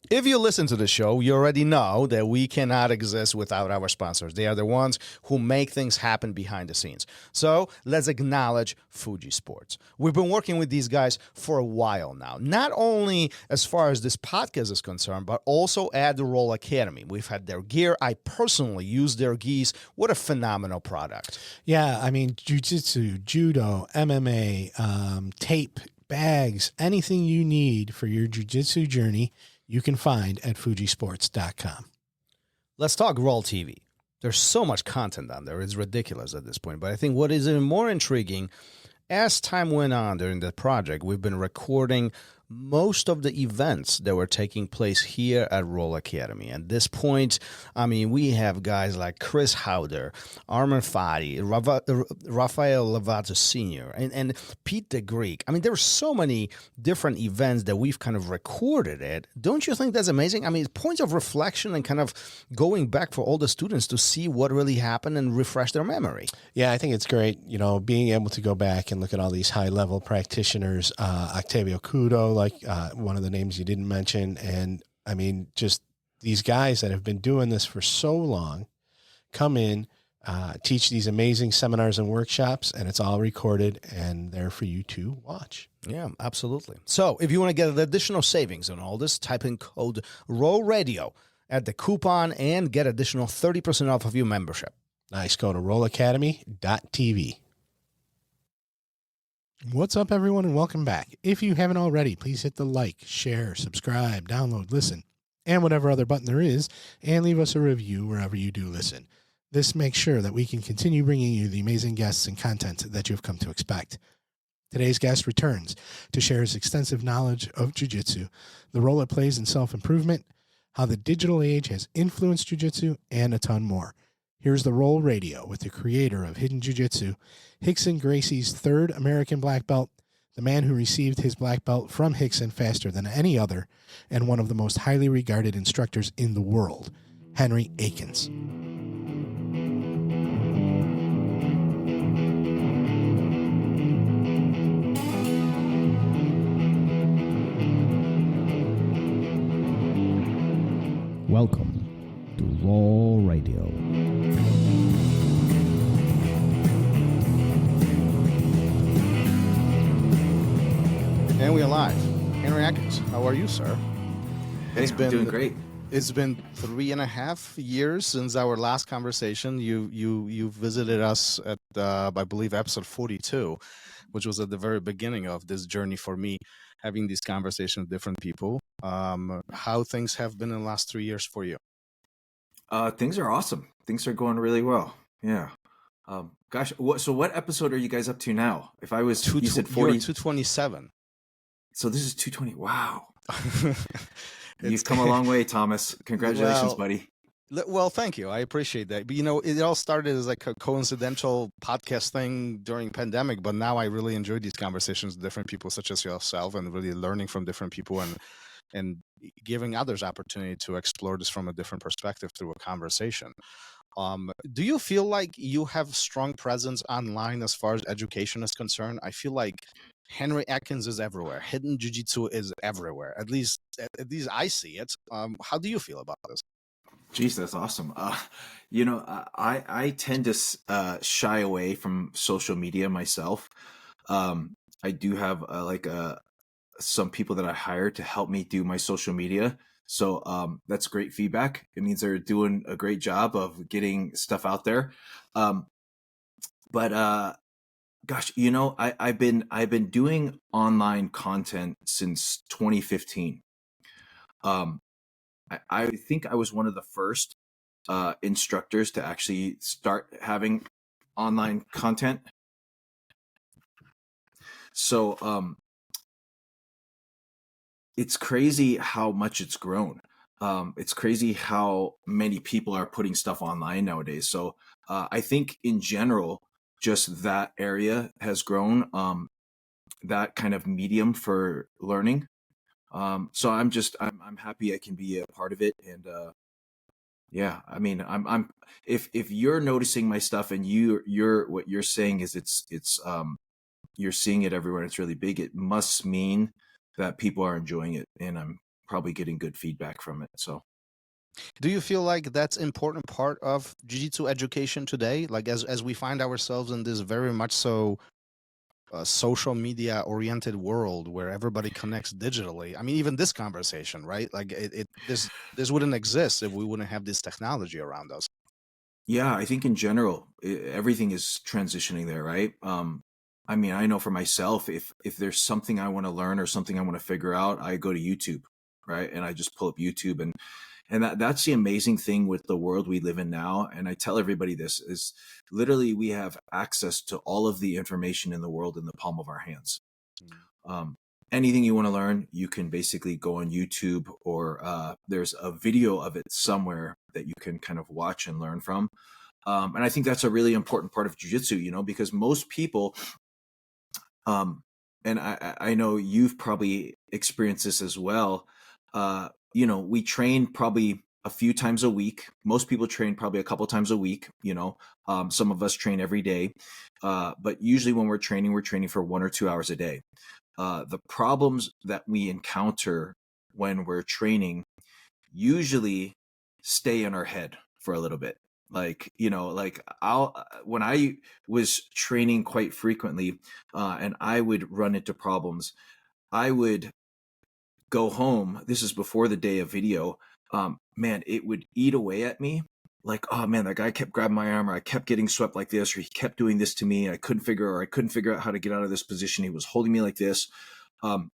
If you listen to the show, you already know that we cannot exist without our sponsors. They are the ones who make things happen behind the scenes. So let's acknowledge Fuji Sports. We've been working with these guys for a while now, not only as far as this podcast is concerned, but also at the RŌL Academy. We've had their gear. I personally use their gis. What a phenomenal product. Yeah, I mean, jiu-jitsu, judo, MMA, tape, bags, anything you need for your jiu-jitsu journey, you can find at fujisports.com. Let's talk RŌL TV. There's so much content on there. It's ridiculous at this point. But I think what is even more intriguing, as time went on during the project, we've been recording most of the events that were taking place here at RŌL Academy. At this point, I mean, we have guys like Chris Howder, Armin Fati, Rafael Lovato Sr., and Pete the Greek. I mean, there were so many different events that we've kind of recorded it. Don't you think that's amazing? I mean, points of reflection and kind of going back for all the students to see what really happened and refresh their memory. Yeah, I think it's great, you know, being able to go back and look at all these high-level practitioners, Octavio Cudo, like one of the names you didn't mention. And I mean, just these guys that have been doing this for so long come in, teach these amazing seminars and workshops, and it's all recorded and there for you to watch. Yeah, absolutely. So if you want to get additional savings on all this, type in code RŌL Radio at the coupon and get additional 30% off of your membership. Nice. Go to rolacademy.tv. What's up, everyone, and welcome back. If you haven't already, please hit the like, share, subscribe, download, listen, and whatever other button there is, and leave us a review wherever you do listen. This makes sure that we can continue bringing you the amazing guests and content that you've come to expect. Today's guest returns to share his extensive knowledge of jiu-jitsu, the role it plays in self-improvement, how the digital age has influenced jiu-jitsu, and a ton more. Here's the RŌL Radio with the creator of Hidden Jiu-Jitsu, Rickson Gracie's third American black belt, the man who received his black belt from Rickson faster than any other, and one of the most highly regarded instructors in the world, Henry Akins. Welcome to RŌL Radio. And we're live. Henry Akins, how are you, sir? Hey, I'm doing great. It's been 3.5 years since our last conversation. You visited us at, I believe, episode 42, which was at the very beginning of this journey for me, having these conversations with different people. How things have been in the last 3 years for you? Things are awesome. Things are going really well. Yeah. Gosh, what episode are you guys up to now? If I was, you said 40. 227. So this is 220. Wow. You've come a long way, Thomas. Congratulations, buddy. Well, thank you. I appreciate that. But, you know, it all started as like a coincidental podcast thing during pandemic, but now I really enjoy these conversations with different people such as yourself and really learning from different people and giving others opportunity to explore this from a different perspective through a conversation. Do you feel like you have strong presence online as far as education is concerned? I feel like Henry Akins is everywhere. Hidden Jiu-Jitsu is everywhere. At least I see it. How do you feel about this? Geez, that's awesome. You know, I tend to shy away from social media myself. I do have some people that I hire to help me do my social media. So that's great feedback. It means they're doing a great job of getting stuff out there. Gosh, you know, I've been doing online content since 2015. I think I was one of the first instructors to actually start having online content. So it's crazy how much it's grown. It's crazy how many people are putting stuff online nowadays. So I think in general, just that area has grown, that kind of medium for learning. So I'm happy I can be a part of it. And yeah, I mean, if you're noticing my stuff and what you're saying is it's you're seeing it everywhere, it's really big, it must mean that people are enjoying it, and I'm probably getting good feedback from it. So Do you feel like that's important part of jiu-jitsu education today? Like as we find ourselves in this very much so social media oriented world where everybody connects digitally. I mean, even this conversation, right? Like this wouldn't exist if we wouldn't have this technology around us. yeah, I think in general, everything is transitioning there, right? I mean, I know for myself, if there's something I want to learn or something I want to figure out, I go to YouTube, right? And I just pull up YouTube, and that's the amazing thing with the world we live in now. And I tell everybody this is literally we have access to all of the information in the world in the palm of our hands. Anything you want to learn, you can basically go on YouTube, or there's a video of it somewhere that you can kind of watch and learn from. And I think that's a really important part of jiu-jitsu, you know, because most people, and I know you've probably experienced this as well. You know, we train probably a few times a week. Most people train probably a couple times a week, you know. Some of us train every day. But usually when we're training for 1 or 2 hours a day. The problems that we encounter when we're training usually stay in our head for a little bit. Like, you know, like when I was training quite frequently, and I would run into problems, I would go home. This is before the day of video. Man, it would eat away at me. Like, oh man, that guy kept grabbing my arm, or I kept getting swept like this, or he kept doing this to me. I couldn't figure out how to get out of this position. He was holding me like this. And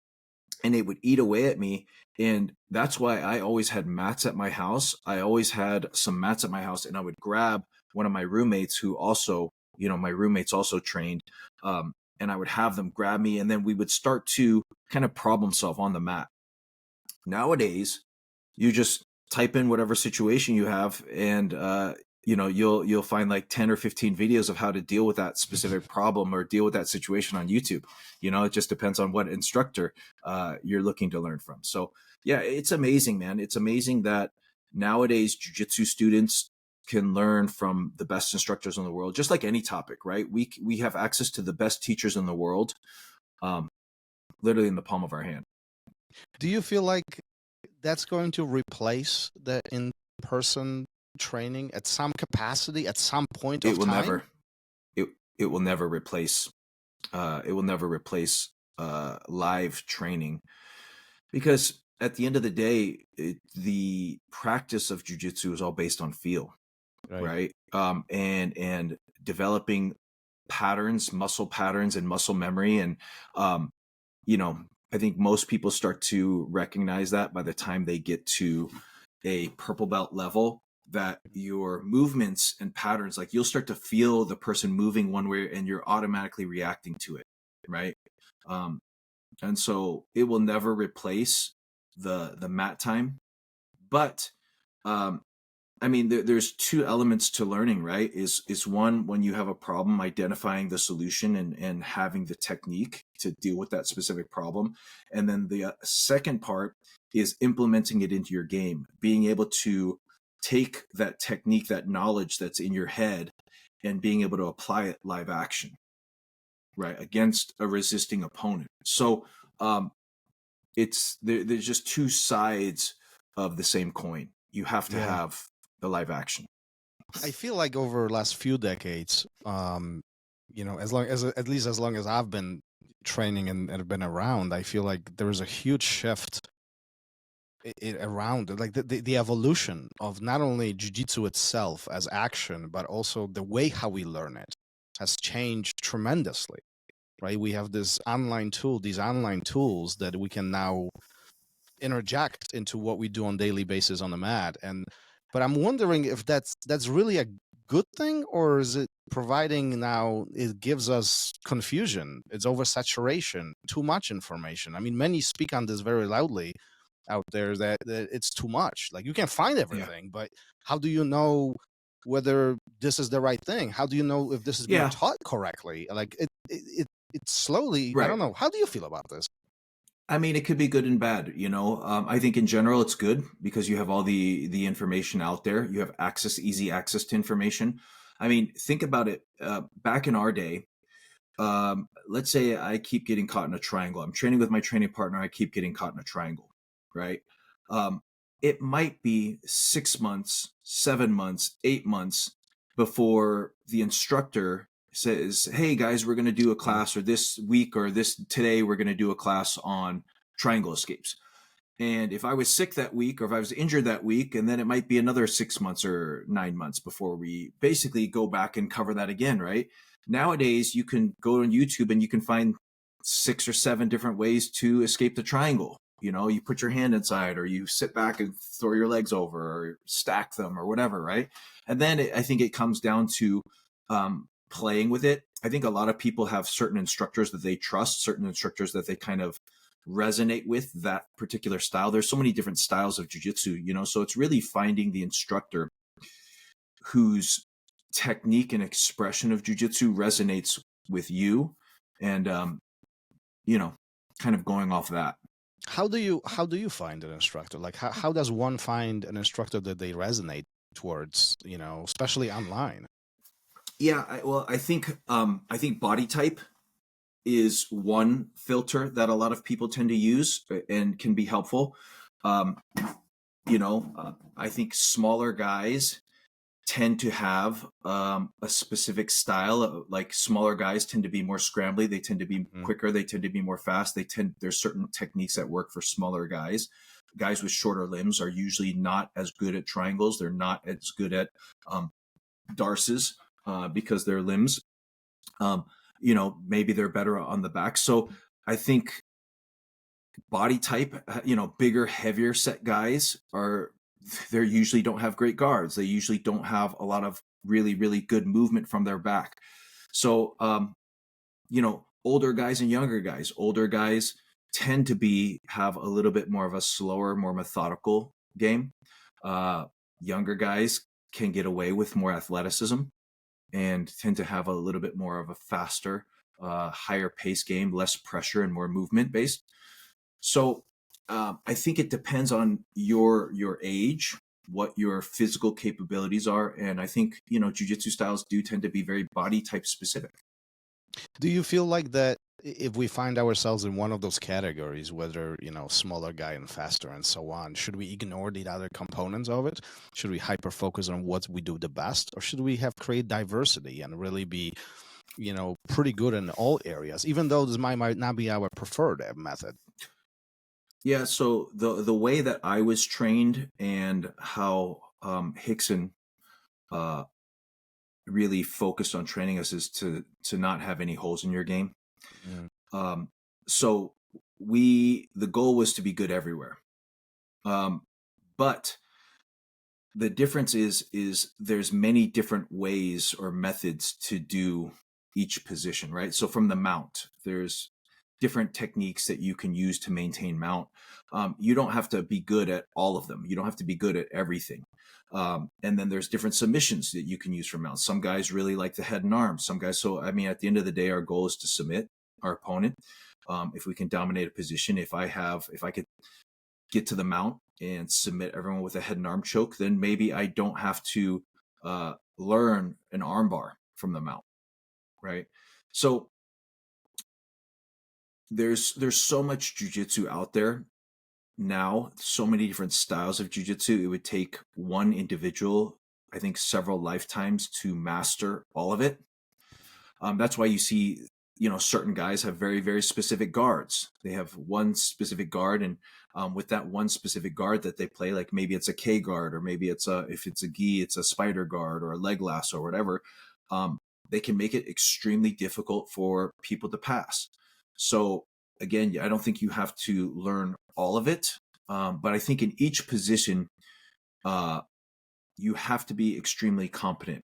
it would eat away at me. And that's why I always had mats at my house. I always had some mats at my house, and I would grab one of my roommates who also, you know, my roommates also trained. And I would have them grab me, and then we would start to kind of problem solve on the mat. Nowadays, you just type in whatever situation you have, and you know, you'll find like 10 or 15 videos of how to deal with that specific problem or deal with that situation on YouTube. You know, it just depends on what instructor you're looking to learn from. So yeah, it's amazing, man. It's amazing that nowadays jiu-jitsu students can learn from the best instructors in the world, just like any topic, right? We have access to the best teachers in the world, literally in the palm of our hand. Do you feel like that's going to replace the in-person training at some capacity at some point of time? It will never replace live training, because at the end of the day, the practice of jiu-jitsu is all based on feel, right? And developing patterns, muscle patterns, and muscle memory. And you know, I think most people start to recognize that by the time they get to a purple belt level, that your movements and patterns, like you'll start to feel the person moving one way and you're automatically reacting to it, right? And so it will never replace the mat time. But I mean, there's two elements to learning, right? Is one, when you have a problem, identifying the solution and having the technique to deal with that specific problem. And then the second part is implementing it into your game, being able to take that technique, that knowledge that's in your head, and being able to apply it live action, right, against a resisting opponent. So there's just two sides of the same coin. You have to have the live action. I feel like over the last few decades, you know, at least as long as I've been training and have been around, I feel like there is a huge shift around, like the evolution of not only jiu-jitsu itself as action, but also the way how we learn it has changed tremendously, right? We have these online tools that we can now interject into what we do on daily basis on the mat. But I'm wondering if that's really a good thing, or is it providing now it gives us confusion? It's oversaturation, too much information. I mean, many speak on this very loudly out there that it's too much. Like, you can find everything, but how do you know whether this is the right thing? How do you know if this is being taught correctly? Like it's slowly, right. I don't know. How do you feel about this? I mean, it could be good and bad, you know. I think in general it's good because you have all the information out there. You have easy access to information. I mean, think about it. Back in our day, let's say I keep getting caught in a triangle. I'm training with my training partner. I keep getting caught in a triangle, right? it might be 6 months, 7 months, 8 months before the instructor says, hey guys, we're going to do a class, or this week or today we're going to do a class on triangle escapes. And if I was sick that week, or if I was injured that week, and then it might be another 6 months or 9 months before we basically go back and cover that again, right? Nowadays, you can go on YouTube and you can find 6 or 7 different ways to escape the triangle. You know, you put your hand inside, or you sit back and throw your legs over, or stack them, or whatever, right? And then I think it comes down to playing with it. I think a lot of people have certain instructors that they trust, certain instructors that they kind of resonate with that particular style. There's so many different styles of jiu-jitsu, you know, so it's really finding the instructor whose technique and expression of jiu-jitsu resonates with you, and you know, kind of going off that. How do you find an instructor? Like how does one find an instructor that they resonate towards, you know, especially online? Yeah, I think body type is one filter that a lot of people tend to use and can be helpful. You know, I think smaller guys tend to have a specific style. Like smaller guys tend to be more scrambly. They tend to be quicker. They tend to be more fast. There's certain techniques that work for smaller guys. Guys with shorter limbs are usually not as good at triangles. They're not as good at darces because their limbs, you know, maybe they're better on the back. So I think body type, you know, bigger, heavier set guys they usually don't have great guards. They usually don't have a lot of really, really good movement from their back. So, you know, older guys and younger guys. Older guys tend to have a little bit more of a slower, more methodical game. Younger guys can get away with more athleticism and tend to have a little bit more of a faster, higher pace game, less pressure and more movement based. So I think it depends on your age, what your physical capabilities are. And I think, you know, jiu-jitsu styles do tend to be very body type specific. Do you feel like that if we find ourselves in one of those categories, whether, you know, smaller guy and faster and so on, should we ignore the other components of it? Should we hyper focus on what we do the best, or should we create diversity and really be, you know, pretty good in all areas, even though this might not be our preferred method? Yeah, so the way that I was trained and how Rickson really focused on training us is to not have any holes in your game. So the goal was to be good everywhere. But the difference is there's many different ways or methods to do each position, right? So from the mount, there's different techniques that you can use to maintain mount. You don't have to be good at all of them. You don't have to be good at everything. And then there's different submissions that you can use for mount. Some guys really like the head and arms. Some guys. So, I mean, at the end of the day, our goal is to submit our opponent. If we can dominate a position, if I could get to the mount and submit everyone with a head and arm choke, then maybe I don't have to learn an arm bar from the mount, right? So there's so much jiu-jitsu out there now, so many different styles of jiu-jitsu. It would take one individual, I think, several lifetimes to master all of it. That's why you see, you know, certain guys have very, very specific guards. They have one specific guard, and with that one specific guard that they play, like maybe it's a K guard, or maybe if it's a gi, it's a spider guard or a leg lasso or whatever. They can make it extremely difficult for people to pass. So again, I don't think you have to learn all of it, but I think in each position, you have to be extremely competent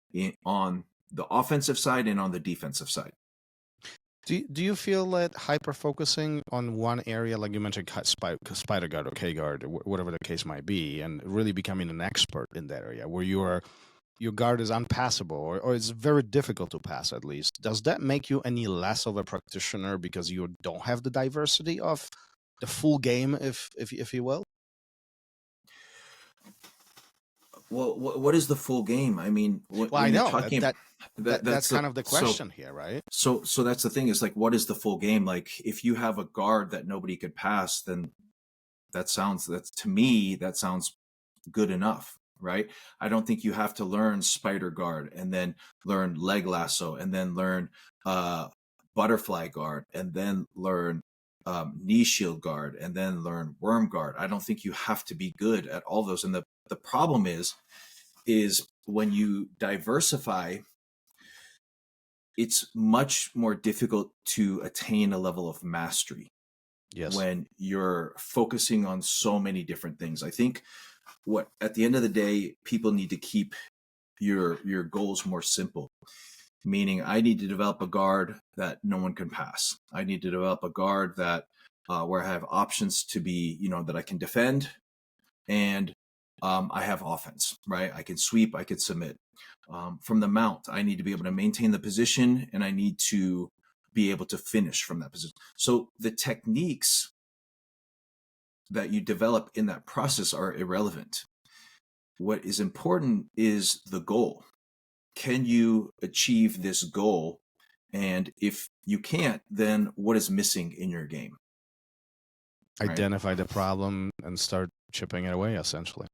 on the offensive side and on the defensive side. Do you feel that hyper focusing on one area, like you mentioned, spider guard or K guard, or whatever the case might be, and really becoming an expert in that area, where your guard is unpassable, or it's very difficult to pass, at least, does that make you any less of a practitioner because you don't have the diversity of the full game, if you will? Well, what is the full game? I mean, I know that's kind of the question here, right? So that's the thing, is like, what is the full game? Like, if you have a guard that nobody could pass, then That's to me, that sounds good enough, right? I don't think you have to learn spider guard and then learn leg lasso and then learn butterfly guard and then learn knee shield guard and then learn worm guard. I don't think you have to be good at all those. And the problem is when you diversify, it's much more difficult to attain a level of mastery. Yes. When you're focusing on so many different things. I think at the end of the day, people need to keep your goals more simple. Meaning, I need to develop a guard that no one can pass. I need to develop a guard that where I have options to be, that I can defend, and I have offense, right? I can sweep, I can submit. From the mount, I need to be able to maintain the position, and I need to be able to finish from that position. So the techniques that you develop in that process are irrelevant. What is important is the goal. Can you achieve this goal? And if you can't, then what is missing in your game? Right? Identify the problem and start chipping it away, essentially.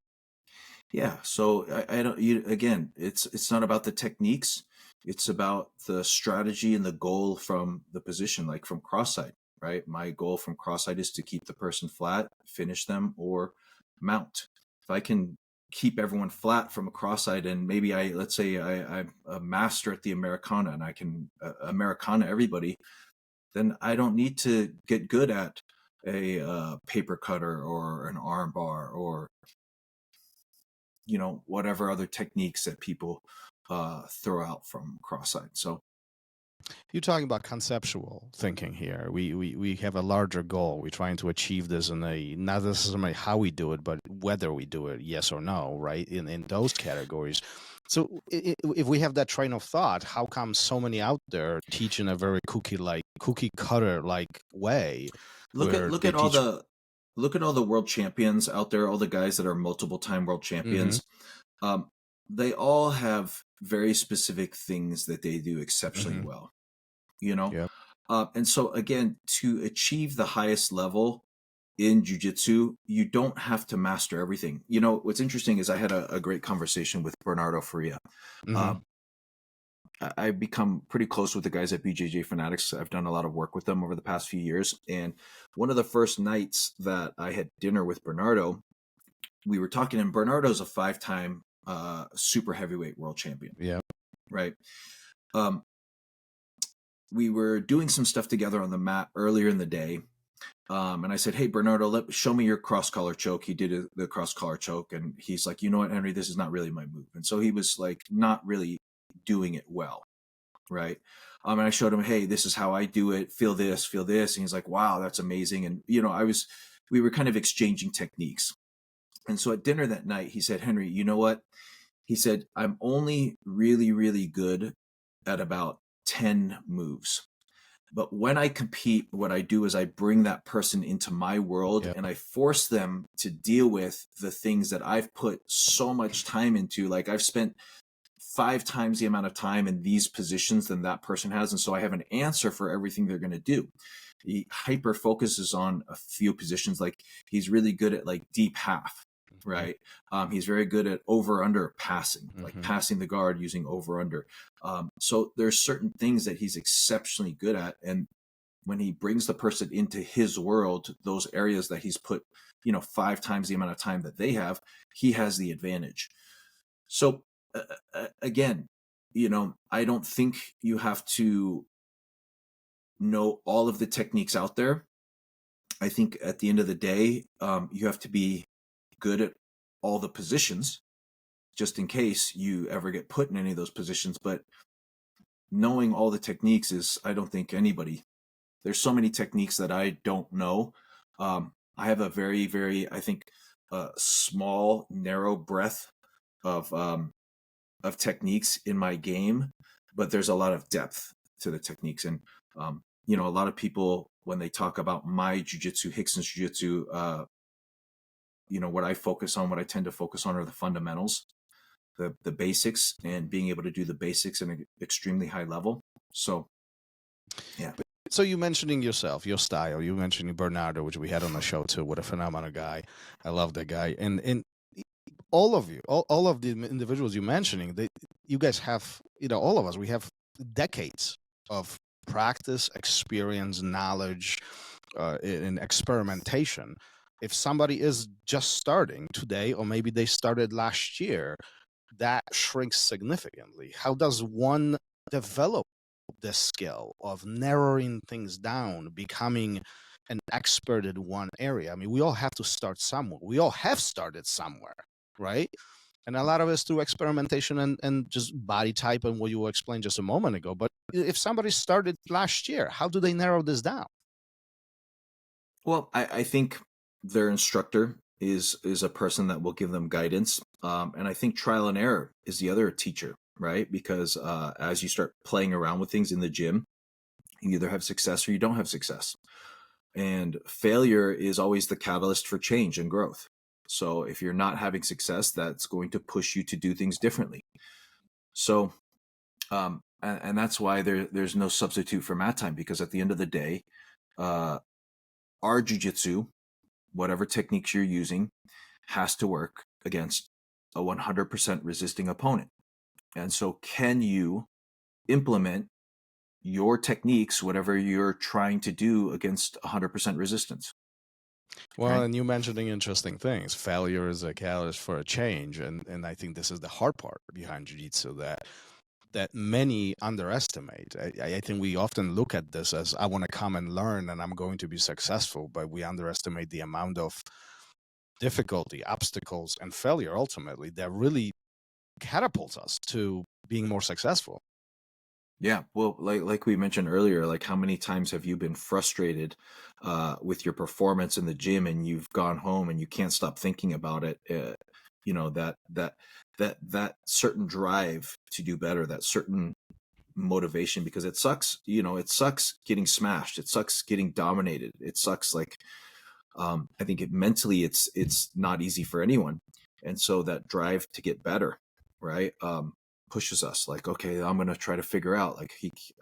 Yeah. So I don't. Again, it's not about the techniques. It's about the strategy and the goal from the position, like from cross-side, right? My goal from cross-side is to keep the person flat, finish them, or mount. If I can keep everyone flat from a cross-side, and maybe let's say I'm a master at the Americana and I can Americana everybody, then I don't need to get good at a paper cutter or an arm bar or whatever other techniques that people throw out from cross-side. So you're talking about conceptual thinking here. We have a larger goal. We're trying to achieve this in not necessarily how we do it, but whether we do it, yes or no, right? In those categories. So if we have that train of thought, how come so many out there teaching a very cookie cutter like way? Look at all the world champions out there, all the guys that are multiple time world champions. Mm-hmm. They all have very specific things that they do exceptionally mm-hmm. well, Yep. And so again, to achieve the highest level in jiu-jitsu, you don't have to master everything. What's interesting is I had a great conversation with Bernardo Faria. Mm-hmm. I've become pretty close with the guys at BJJ Fanatics. I've done a lot of work with them over the past few years. And one of the first nights that I had dinner with Bernardo, we were talking, and Bernardo's a 5-time super heavyweight world champion. Yeah. Right. We were doing some stuff together on the mat earlier in the day. And I said, hey, Bernardo, show me your cross collar choke. He did the cross collar choke. And he's like, you know what, Henry, this is not really my move. And so he was like, not really doing it well. Right. And I showed him, hey, this is how I do it. Feel this. And he's like, wow, that's amazing. And, we were kind of exchanging techniques. And so at dinner that night, he said, Henry, you know what? He said, I'm only really, really good at about 10 moves. But when I compete, what I do is I bring that person into my world and I force them to deal with the things that I've put so much time into. Like I've spent 5 times the amount of time in these positions than that person has. And so I have an answer for everything they're going to do. He hyper focuses on a few positions. Like he's really good at like deep half. Right. He's very good at over under passing, like passing the guard using over under. So there's certain things that he's exceptionally good at. And when he brings the person into his world, those areas that he's put, 5 times the amount of time that they have, he has the advantage. So again, I don't think you have to know all of the techniques out there. I think at the end of the day, you have to be good at all the positions just in case you ever get put in any of those positions. But knowing all the techniques I don't think there's so many techniques that I don't know. I have a very, very, I think, small, narrow breadth of techniques in my game, but there's a lot of depth to the techniques. And, a lot of people, when they talk about my jiu-jitsu, Rickson's jiu-jitsu, what I tend to focus on are the fundamentals, the basics, and being able to do the basics at an extremely high level. So, yeah. So you mentioning yourself, your style. You mentioning Bernardo, which we had on the show too. What a phenomenal guy! I love that guy. And all of you, all of the individuals you're mentioning, you guys have, all of us, we have decades of practice, experience, knowledge, in experimentation. If somebody is just starting today, or maybe they started last year, that shrinks significantly. How does one develop the skill of narrowing things down, becoming an expert in one area? I mean, we all have to start somewhere. We all have started somewhere, right? And a lot of it's through experimentation and just body type and what you explained just a moment ago. But if somebody started last year, how do they narrow this down? Well, I think their instructor is a person that will give them guidance, and I think trial and error is the other teacher, right? Because as you start playing around with things in the gym, you either have success or you don't have success, and failure is always the catalyst for change and growth. So if you're not having success, that's going to push you to do things differently. So, and that's why there's no substitute for mat time, because at the end of the day, our jiu-jitsu, whatever techniques you're using, has to work against a 100% resisting opponent. And so can you implement your techniques, whatever you're trying to do, against 100% resistance? Well, Right. and you mentioning interesting things. Failure is a catalyst for a change, and I think this is the hard part behind jiu-jitsu that many underestimate. I think we often look at this as, I want to come and learn and I'm going to be successful, but we underestimate the amount of difficulty, obstacles, and failure ultimately that really catapults us to being more successful. Yeah, well, like we mentioned earlier, like how many times have you been frustrated with your performance in the gym, and you've gone home and you can't stop thinking about it? That certain drive to do better, that certain motivation, because it sucks. It sucks getting smashed. It sucks getting dominated. It sucks. Like, I think mentally, it's not easy for anyone, and so that drive to get better, right? Pushes us, like, okay, I'm going to try to figure out, like,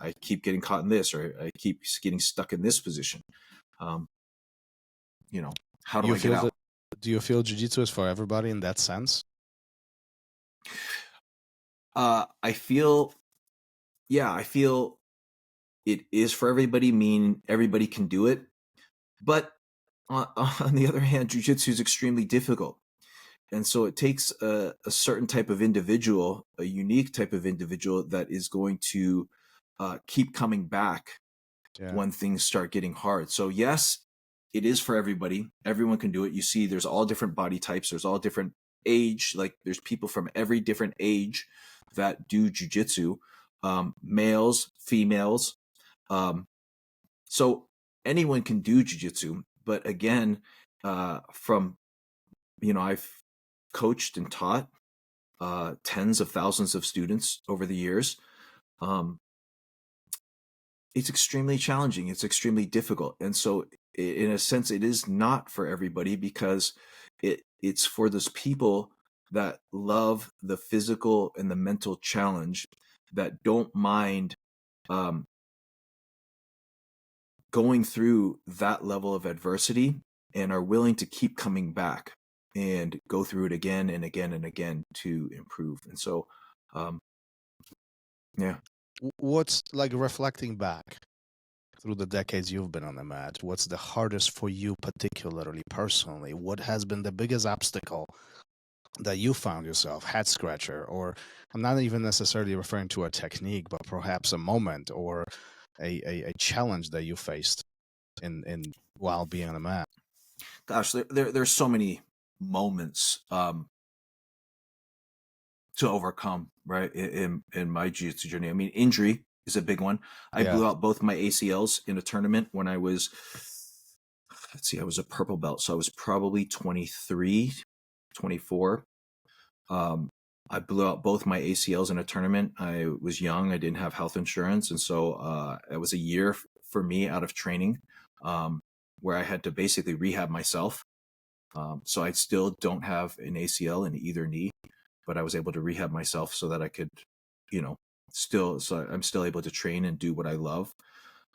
I keep getting caught in this, or I keep getting stuck in this position. How do I get out? Do you feel jiu-jitsu is for everybody in that sense? I feel it is for everybody, mean everybody can do it. But on the other hand, jiu-jitsu is extremely difficult. And so it takes a certain type of individual, a unique type of individual, that is going to keep coming back when things start getting hard. So yes, it is for everybody. Everyone can do it. You see, there's all different body types. There's all different age. Like, there's people from every different age that do jiu-jitsu, males, females. So anyone can do jiu-jitsu. But again, I've coached and taught tens of thousands of students over the years. It's extremely challenging. It's extremely difficult. And so in a sense, it is not for everybody, because it's for those people that love the physical and the mental challenge, that don't mind going through that level of adversity, and are willing to keep coming back and go through it again and again and again to improve. And so, yeah. What's, like, reflecting back through the decades you've been on the mat, what's the hardest for you, particularly personally? What has been the biggest obstacle that you found yourself, head scratcher? Or I'm not even necessarily referring to a technique, but perhaps a moment or a challenge that you faced in while being on the mat. Gosh, there's so many moments to overcome, right, in my jiu-jitsu journey. I mean, injury is a big one. I blew out both my ACLs in a tournament when I was, I was a purple belt, so I was probably 23, 24. I blew out both my ACLs in a tournament. I was young. I didn't have health insurance. And so it was a year for me out of training, where I had to basically rehab myself. So I still don't have an ACL in either knee, but I was able to rehab myself so that I could, so I'm still able to train and do what I love.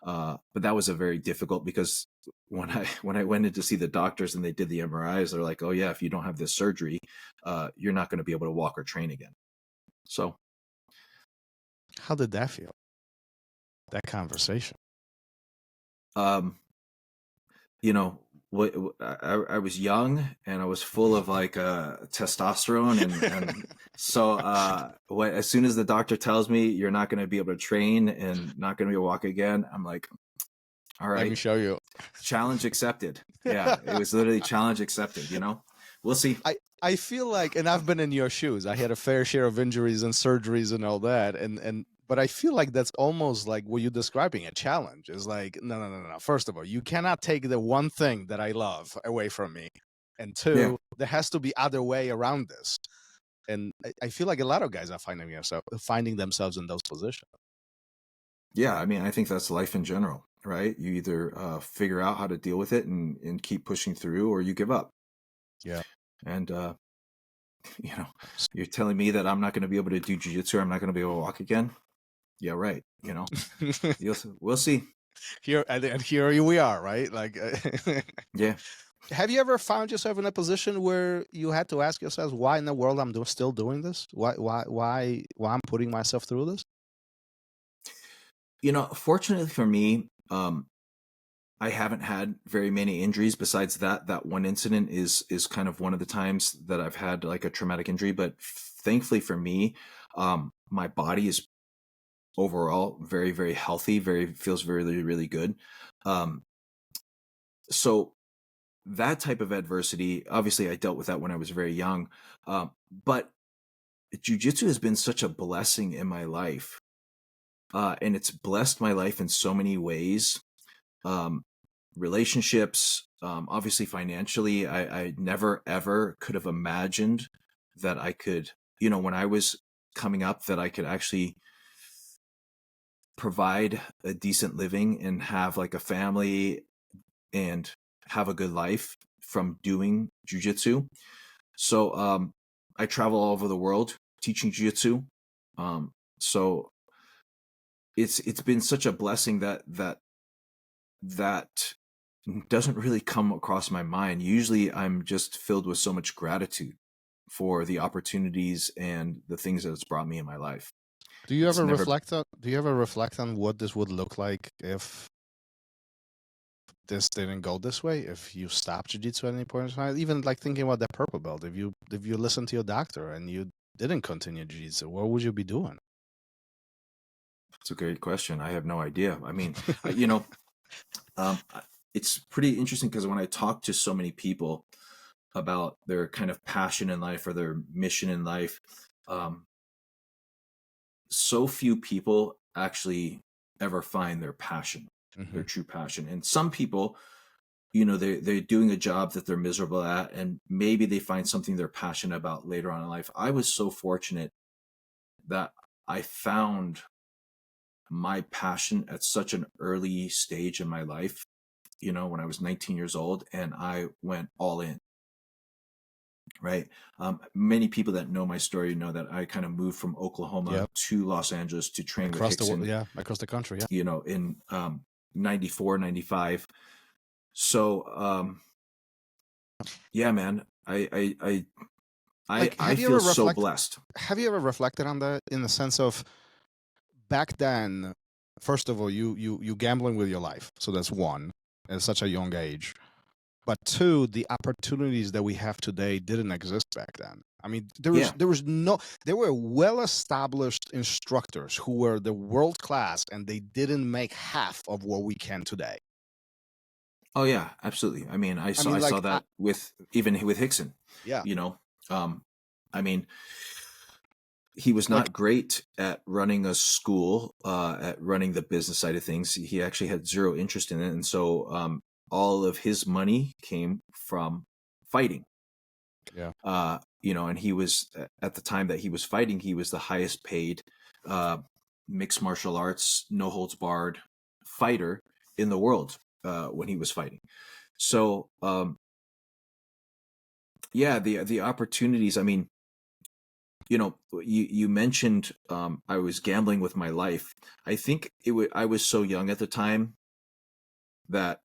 But that was a very difficult, because when I went in to see the doctors and they did the MRIs, they're like, oh yeah, if you don't have this surgery, you're not going to be able to walk or train again. So How did that feel? That conversation. you know, I was young and I was full of like testosterone, and so as soon as the doctor tells me you're not going to be able to train and not going to be able to walk again, I'm like, all Let me right, show you. challenge accepted. Yeah, it was literally challenge accepted. We'll see. I feel like, and I've been in your shoes. I had a fair share of injuries and surgeries and all that, but I feel like that's almost like what you're describing, a challenge. It's like, no. First of all, you cannot take the one thing that I love away from me, and two, Yeah. there has to be other way around this. And I feel like a lot of guys are finding themselves in those positions. Yeah, I mean, I think that's life in general, right? You either figure out how to deal with it and keep pushing through, or you give up. Yeah. And you're telling me that I'm not going to be able to do jiu-jitsu, or I'm not going to be able to walk again? Yeah, right. We'll see. Here we are, right? Like, Yeah. have you ever found yourself in a position where you had to ask yourself, why in the world I'm still doing this? Why I'm putting myself through this? Fortunately for me, I haven't had very many injuries. Besides that one incident is kind of one of the times that I've had like a traumatic injury. But thankfully for me, my body is overall very, very healthy, feels very, really, really good. So that type of adversity, obviously I dealt with that when I was very young. But jiu-jitsu has been such a blessing in my life. And it's blessed my life in so many ways. Relationships, obviously financially, I never ever could have imagined that I could, when I was coming up, that I could actually provide a decent living and have like a family and have a good life from doing jiu-jitsu. So I travel all over the world teaching jiu-jitsu. So it's been such a blessing that doesn't really come across my mind. Usually I'm just filled with so much gratitude for the opportunities and the things that it's brought me in my life. Do you ever reflect on what this would look like if this didn't go this way? If you stopped jiu-jitsu at any point in time, even like thinking about that purple belt, if you listened to your doctor and you didn't continue jiu-jitsu, what would you be doing? That's a great question. I have no idea. I mean, it's pretty interesting because when I talk to so many people about their kind of passion in life or their mission in life, so few people actually ever find their passion, their true passion. And some people, they're doing a job that they're miserable at, and maybe they find something they're passionate about later on in life. I was so fortunate that I found my passion at such an early stage in my life, when I was 19 years old, and I went all in. Right. Many people that know my story know that I kind of moved from Oklahoma to Los Angeles to train with Rickson. Across the country. Yeah. In 94, 95. So, yeah, man, I feel so blessed. Have you ever reflected on that in the sense of back then? First of all, you gambling with your life, so that's one at such a young age. But two, the opportunities that we have today didn't exist back then. I mean, there were well-established instructors who were the world class, and they didn't make half of what we can today. Oh yeah, absolutely. I mean, I saw that with Rickson. Yeah. I mean, he was not great at running a school, at running the business side of things. He actually had zero interest in it, and so all of his money came from fighting. Yeah. And he was, at the time that he was fighting, he was the highest paid mixed martial arts, no holds barred fighter in the world when he was fighting. So, the opportunities, I mean, you mentioned I was gambling with my life. I think I was so young at the time that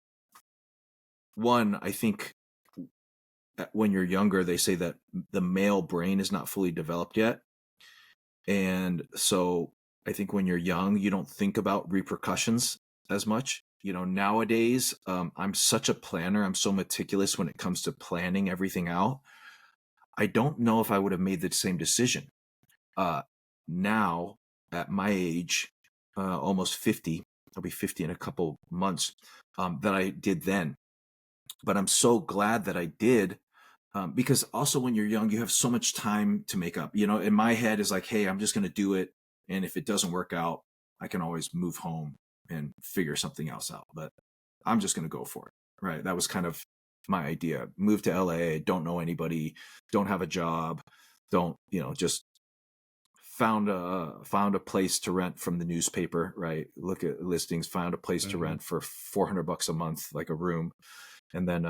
I think when you're younger, they say that the male brain is not fully developed yet. And so I think when you're young, you don't think about repercussions as much. Nowadays, I'm such a planner. I'm so meticulous when it comes to planning everything out. I don't know if I would have made the same decision. Now, at my age, almost 50, I'll be 50 in a couple months, that I did then. But I'm so glad that I did, because also when you're young, you have so much time to make up. In my head is like, hey, I'm just going to do it. And if it doesn't work out, I can always move home and figure something else out. But I'm just going to go for it. Right. That was kind of my idea. Move to LA, don't know anybody, don't have a job, just found a place to rent from the newspaper, right? Look at listings, found a place to rent for $400 a month, like a room. And then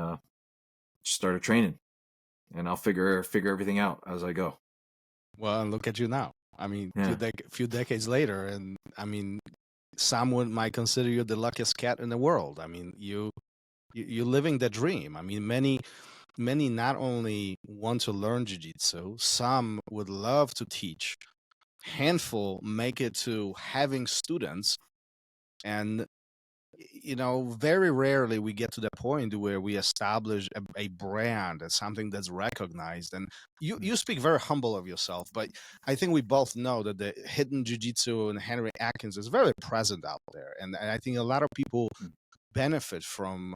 just started training, and I'll figure everything out as I go. Well, and look at you now. I mean, few decades later, and I mean, someone might consider you the luckiest cat in the world. I mean, you're living the dream. I mean, many not only want to learn jiu-jitsu, some would love to teach. Handful make it to having students, and very rarely we get to the point where we establish a brand as something that's recognized. And you speak very humble of yourself, but I think we both know that the Hidden Jiu-Jitsu and Henry Akins is very present out there. And I think a lot of people benefit from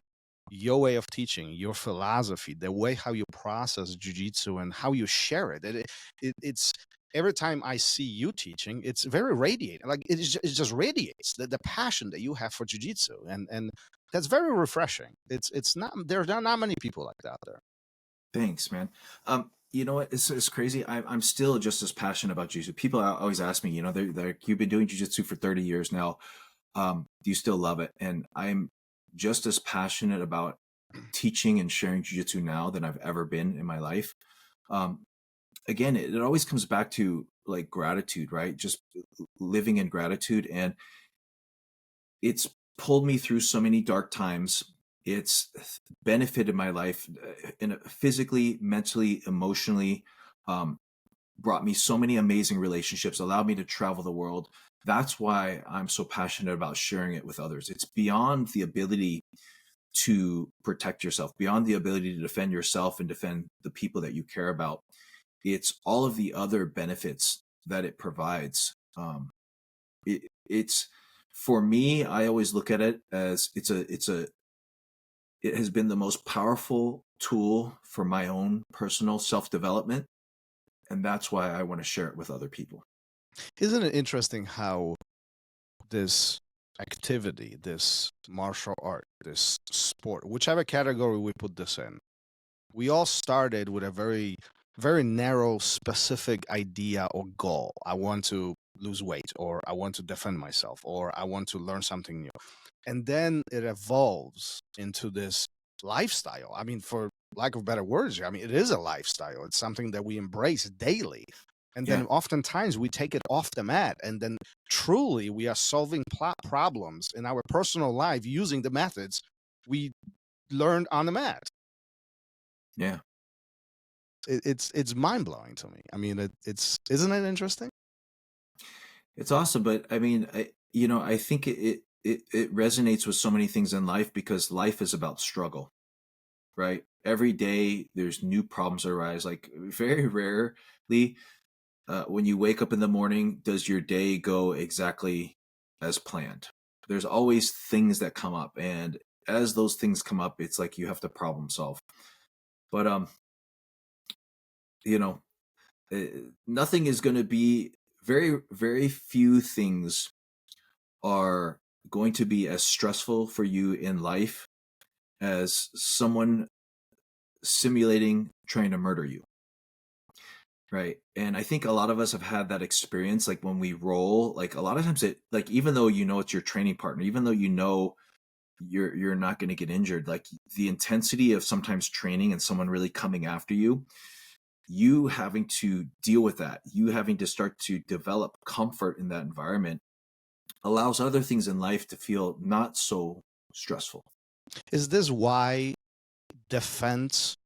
your way of teaching, your philosophy, the way how you process jiu-jitsu and how you share it. It's every time I see you teaching, it's very radiating. Like it just radiates the passion that you have for jiu-jitsu, and that's very refreshing. It's not there are not many people like that out there. Thanks, man. You know what? It's crazy. I'm still just as passionate about jiu-jitsu. People always ask me, they're you've been doing jiu-jitsu for 30 years now. Do you still love it? And I'm just as passionate about teaching and sharing jiu-jitsu now than I've ever been in my life. Again, it always comes back to like gratitude, right? Just living in gratitude. And it's pulled me through so many dark times. It's benefited my life physically, mentally, emotionally, brought me so many amazing relationships, allowed me to travel the world. That's why I'm so passionate about sharing it with others. It's beyond the ability to protect yourself, beyond the ability to defend yourself and defend the people that you care about. It's all of the other benefits that it provides. It's for me, I always look at it as it has been the most powerful tool for my own personal self-development. And that's why I want to share it with other people. Isn't it interesting how this activity, this martial art, this sport, whichever category we put this in, we all started with a very, very narrow, specific idea or goal. I want to lose weight, or I want to defend myself, or I want to learn something new. And then it evolves into this lifestyle. I mean, for lack of better words, I mean, it is a lifestyle. It's something that we embrace daily. And then oftentimes we take it off the mat, and then truly we are solving problems in our personal life using the methods we learned on the mat. Yeah. It's mind-blowing to me. I mean, isn't it interesting? It's awesome. But I mean, I think it resonates with so many things in life, because life is about struggle, right? Every day there's new problems arise. Like very rarely, when you wake up in the morning, does your day go exactly as planned? There's always things that come up, and as those things come up, it's like you have to problem solve. But nothing is going to be very, very few things are going to be as stressful for you in life as someone simulating trying to murder you. Right. And I think a lot of us have had that experience. Like when we roll, like a lot of times even though it's your training partner, even though you're not going to get injured, like the intensity of sometimes training and someone really coming after you, you having to deal with that, you having to start to develop comfort in that environment allows other things in life to feel not so stressful. Is this why defense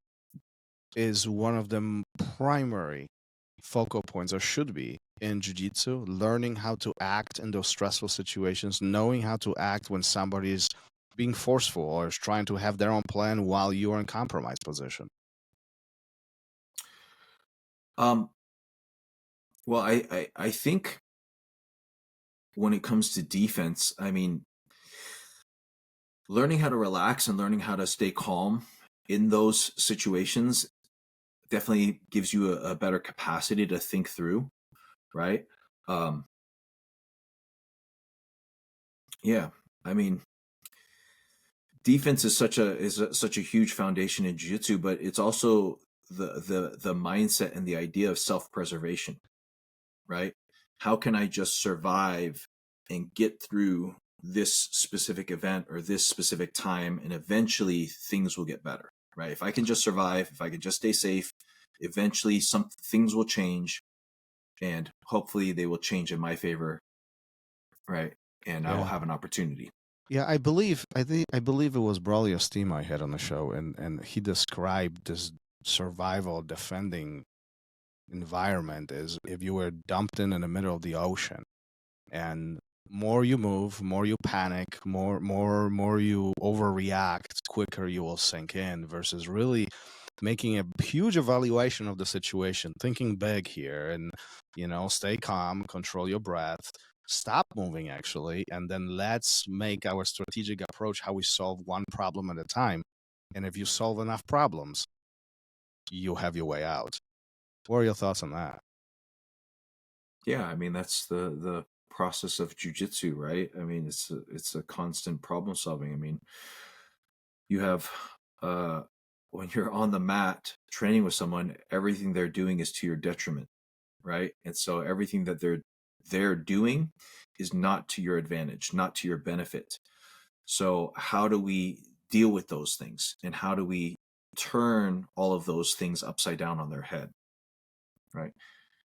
is one of the primary focal points, or should be, in jiu-jitsu? Learning how to act in those stressful situations, knowing how to act when somebody is being forceful or is trying to have their own plan while you are in compromised position. Well, I think when it comes to defense, I mean, learning how to relax and learning how to stay calm in those situations definitely gives you a better capacity to think through, right? Yeah, I mean, defense is such a huge foundation in jiu-jitsu, but it's also the mindset and the idea of self-preservation, right? How can I just survive and get through this specific event or this specific time, and eventually things will get better, right? If I can just survive, if I can just stay safe, eventually some things will change, and hopefully they will change in my favor, right? And I will have an opportunity. Yeah, I believe it was Brawley Esteem I had on the show, and he described this survival defending environment as if you were dumped in the middle of the ocean, and more you move, more you panic, more you overreact, quicker you will sink in, versus really making a huge evaluation of the situation, thinking big here, and stay calm, control your breath, stop moving actually, and then let's make our strategic approach how we solve one problem at a time. And if you solve enough problems, you have your way out. What are your thoughts on that? Yeah, I mean, that's the process of jiu-jitsu, right? I mean, it's a constant problem solving. I mean, you have when you're on the mat training with someone, everything they're doing is to your detriment, right? And so everything that they're doing is not to your advantage, not to your benefit. So how do we deal with those things, and how do we turn all of those things upside down on their head, right?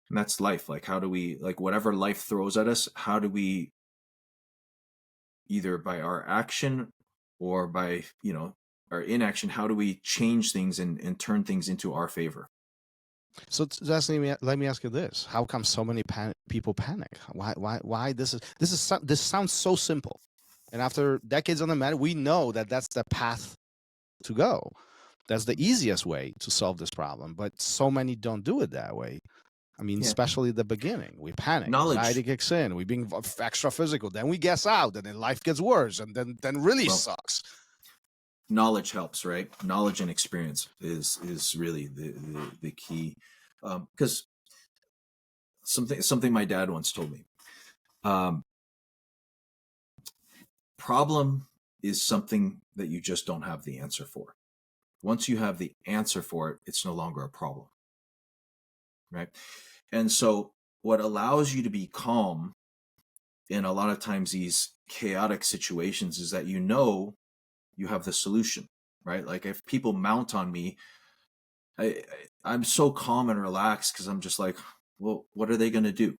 And that's life. Like, how do we, like, whatever life throws at us, how do we, either by our action or by our inaction, how do we change things and turn things into our favor? So let me ask you this: how come so many people panic? Why this sounds so simple, and after decades on the mat, we know that that's the path to go. That's the easiest way to solve this problem, but so many don't do it that way. I mean, especially at the beginning, we panic. Anxiety kicks in. We being extra physical. Then we guess out, and then life gets worse, and then really sucks. Knowledge helps, right? Knowledge and experience is really the key. Because something my dad once told me. Problem is something that you just don't have the answer for. Once you have the answer for it, it's no longer a problem, right? And so what allows you to be calm in a lot of times these chaotic situations is that you have the solution, right? Like, if people mount on me, I'm so calm and relaxed because I'm just like, well, what are they going to do?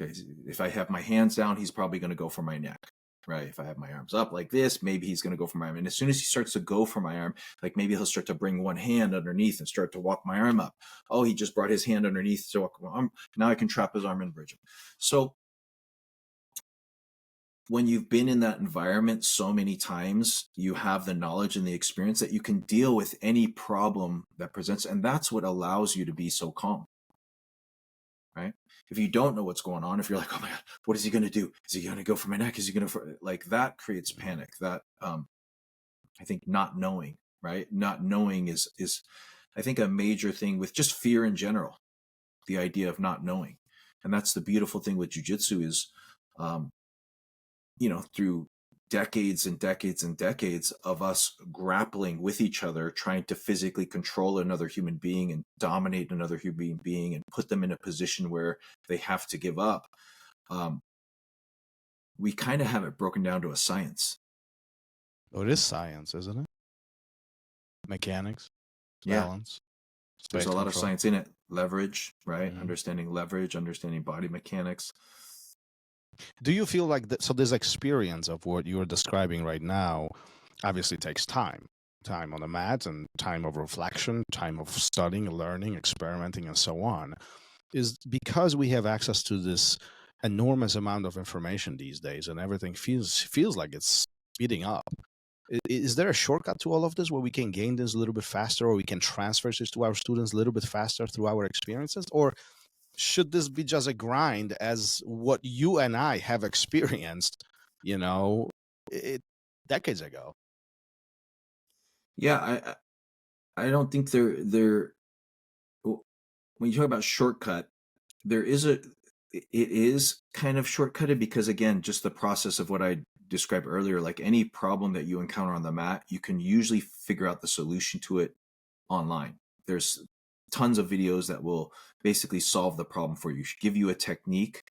Okay, if I have my hands down, he's probably going to go for my neck, right? If I have my arms up like this, maybe he's going to go for my arm. And as soon as he starts to go for my arm, like, maybe he'll start to bring one hand underneath and start to walk my arm up. Oh, he just brought his hand underneath to walk my arm. Now I can trap his arm and bridge him. So when you've been in that environment so many times, you have the knowledge and the experience that you can deal with any problem that presents. And that's what allows you to be so calm, right? If you don't know what's going on, if you're like, oh my God, what is he going to do? Is he going to go for my neck? Is he going to, like, that creates panic. That, I think not knowing, right? Not knowing is, I think, a major thing with just fear in general, the idea of not knowing. And that's the beautiful thing with jiu-jitsu is, through decades and decades and decades of us grappling with each other, trying to physically control another human being and dominate another human being and put them in a position where they have to give up. We kind of have it broken down to a science. Oh, it is science, isn't it? Mechanics, balance. There's a lot of science in it. Leverage, right? Mhm. Understanding leverage, understanding body mechanics. Do you feel like that? So this experience of what you're describing right now obviously takes time on the mat and time of reflection, time of studying, learning, experimenting, and so on. Is because we have access to this enormous amount of information these days, and everything feels like it's speeding up. Is there a shortcut to all of this where we can gain this a little bit faster, or we can transfer this to our students a little bit faster through our experiences? Or should this be just a grind as what you and I have experienced, it, decades ago? Yeah, I don't think they're when you talk about shortcut, it is kind of shortcutted because, again, just the process of what I described earlier, like any problem that you encounter on the mat, you can usually figure out the solution to it online. There's tons of videos that will basically solve the problem for you, give you a technique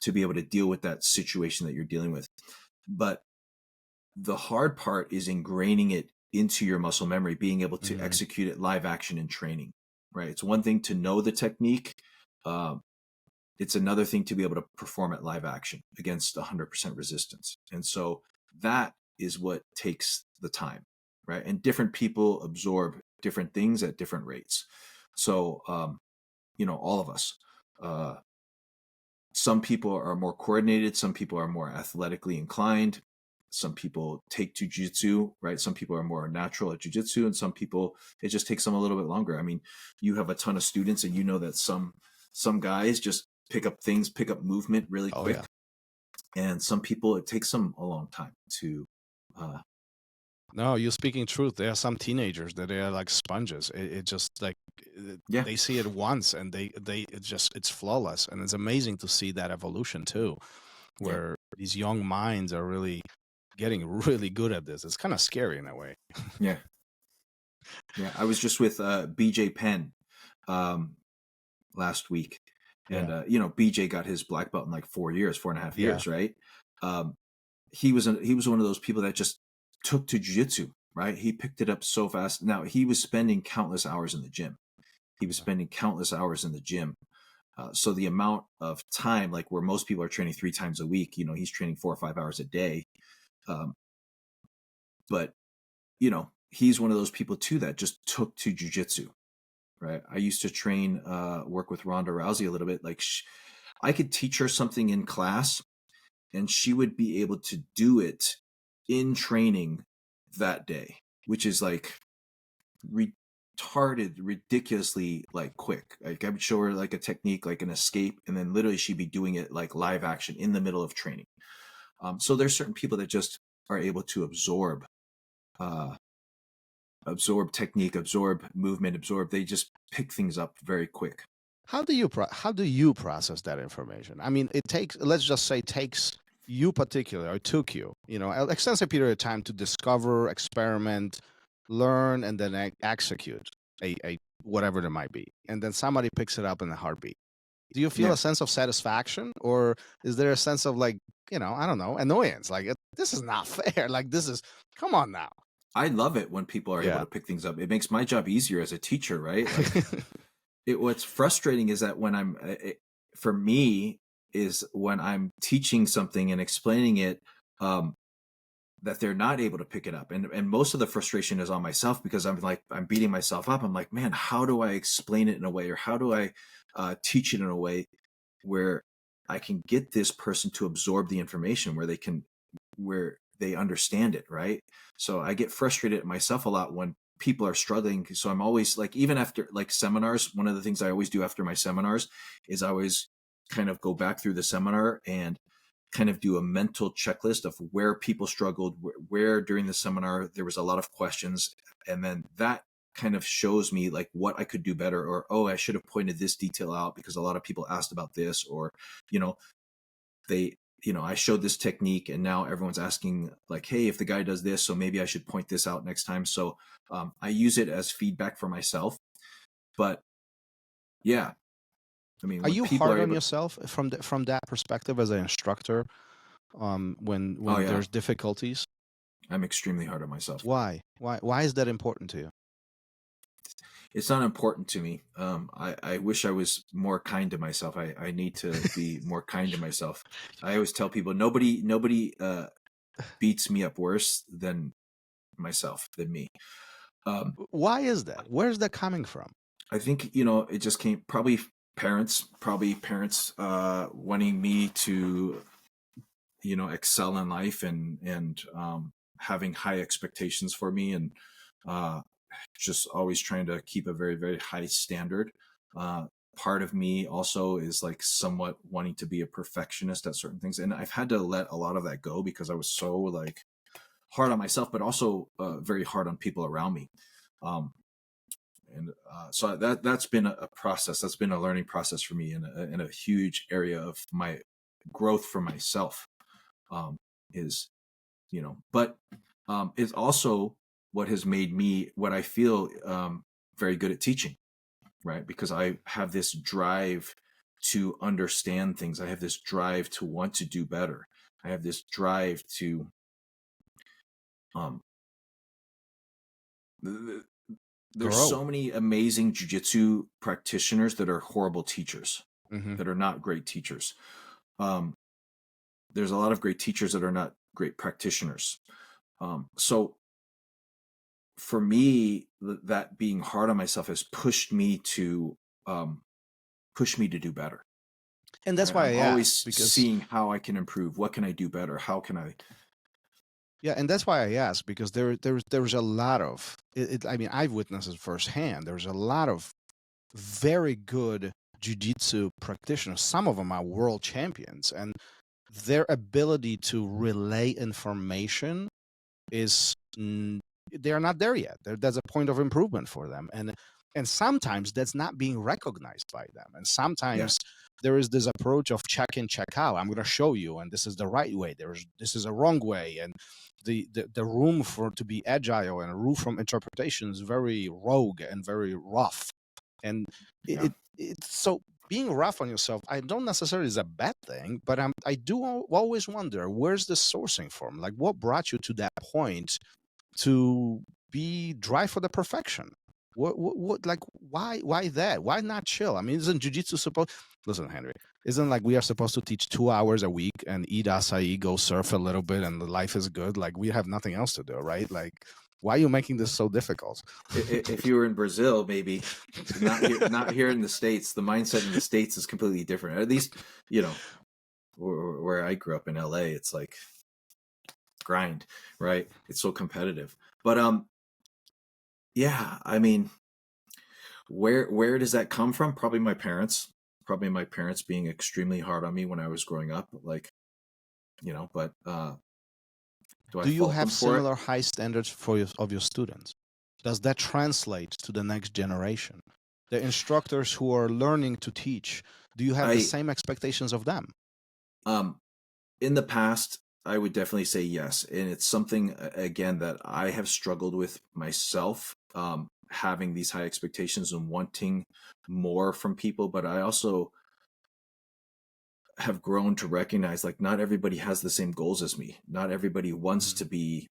to be able to deal with that situation that you're dealing with. But the hard part is ingraining it into your muscle memory, being able to execute it live action in training, right? It's one thing to know the technique. It's another thing to be able to perform at live action against 100% resistance. And so that is what takes the time, right? And different people absorb different things at different rates. So, all of us, some people are more coordinated. Some people are more athletically inclined. Some people take to jiu-jitsu, right? Some people are more natural at jiu-jitsu, and some people, it just takes them a little bit longer. I mean, you have a ton of students, and you know that some guys just pick up movement really quick. Yeah. And some people, it takes them a long time to. No, you're speaking truth. There are some teenagers that they are like sponges. It just like, they see it once and it's flawless. And it's amazing to see that evolution too, where these young minds are really getting really good at this. It's kind of scary in a way. Yeah. Yeah. I was just with BJ Penn last week. And, BJ got his black belt in like 4.5 years, right? He was one of those people that just took to jiu-jitsu, right? He picked it up so fast. Now, he was spending countless hours in the gym. So the amount of time, like where most people are training 3 times a week, he's training 4 or 5 hours a day. But, he's one of those people too that just took to jiu-jitsu. Right. I used to work with Ronda Rousey a little bit. Like I could teach her something in class and she would be able to do it in training that day, which is like ridiculously like quick. Like I would show her like a technique, like an escape, and then literally she'd be doing it like live action in the middle of training. So there's certain people that just are able to absorb technique, absorb movement, they just pick things up very quick. How do you process that information? I mean, let's just say takes you particular, or it took you, an extensive period of time to discover, experiment, learn, and then execute a whatever there might be. And then somebody picks it up in a heartbeat. Do you feel a sense of satisfaction, or is there a sense of like, I don't know, annoyance? Like, this is not fair. Like, come on now. I love it when people are able to pick things up. It makes my job easier as a teacher, right? Like, what's frustrating is that when for me, is when I'm teaching something and explaining it, that they're not able to pick it up. And most of the frustration is on myself because I'm beating myself up. I'm like, man, how do I explain it in a way, or how do I teach it in a way where I can get this person to absorb the information where they understand it, right? So I get frustrated at myself a lot when people are struggling. So I'm always like, even after like seminars, one of the things I always do after my seminars is I always kind of go back through the seminar and kind of do a mental checklist of where people struggled, where during the seminar there was a lot of questions. And then that kind of shows me like what I could do better, or, oh, I should have pointed this detail out because a lot of people asked about this, or, I showed this technique and now everyone's asking like, hey, if the guy does this, so maybe I should point this out next time. So I use it as feedback for myself. But yeah, I mean, are you hard on yourself from that perspective as an instructor when there's difficulties? I'm extremely hard on myself. Why is that important to you? it's not important to me. I wish I was more kind to myself. I need to be more kind to myself. I always tell people nobody beats me up worse than myself, than me. Why is that? Where's that coming from? I think, it just came probably parents wanting me to, excel in life and having high expectations for me, and just always trying to keep a very, very high standard. Part of me also is like somewhat wanting to be a perfectionist at certain things. And I've had to let a lot of that go because I was so like hard on myself, but also very hard on people around me. So that's been a process. That's been a learning process for me, in a huge area of my growth for myself. But it's also what has made me what I feel very good at teaching, right? Because I have this drive to understand things. I have this drive to want to do better. I have this drive to there's grow. So many amazing jiu-jitsu practitioners that are horrible teachers, that are not great teachers. There's a lot of great teachers that are not great practitioners. So for me, that being hard on myself has pushed me to do better. And that's why I'm always because seeing how I can improve. What can I do better? How can I? Yeah, and that's why I asked, because there's a lot of I mean, I've witnessed it firsthand. There's a lot of very good jiu-jitsu practitioners. Some of them are world champions, and their ability to relay information is they're not there yet. There's a point of improvement for them, and sometimes that's not being recognized by them. And sometimes there is this approach of check in, check out. I'm going to show you, and this is the right way. This is a wrong way, and the room for to be agile and room from interpretation is very rogue and very rough. And so being rough on yourself, I don't necessarily is a bad thing, but I do always wonder, where's the sourcing from? Like, what brought you to that point to be drive for the perfection? What like, why that? Why not chill? I mean, isn't jiu-jitsu supposed... Listen, Henry, isn't like we are supposed to teach 2 hours a week and eat acai, go surf a little bit, and the life is good? Like, we have nothing else to do, right? Like, why are you making this so difficult? If you were in Brazil, maybe not here in the States, the mindset in the States is completely different. At least, where I grew up in LA, it's like grind, right? It's so competitive. But yeah, I mean, where does that come from? Probably my parents being extremely hard on me when I was growing up, like, but do you have similar high standards of your students? Does that translate to the next generation? The instructors who are learning to teach, do you have the same expectations of them? In the past, I would definitely say yes. And it's something, again, that I have struggled with myself, having these high expectations and wanting more from people. But I also have grown to recognize, like, not everybody has the same goals as me. Not everybody wants to be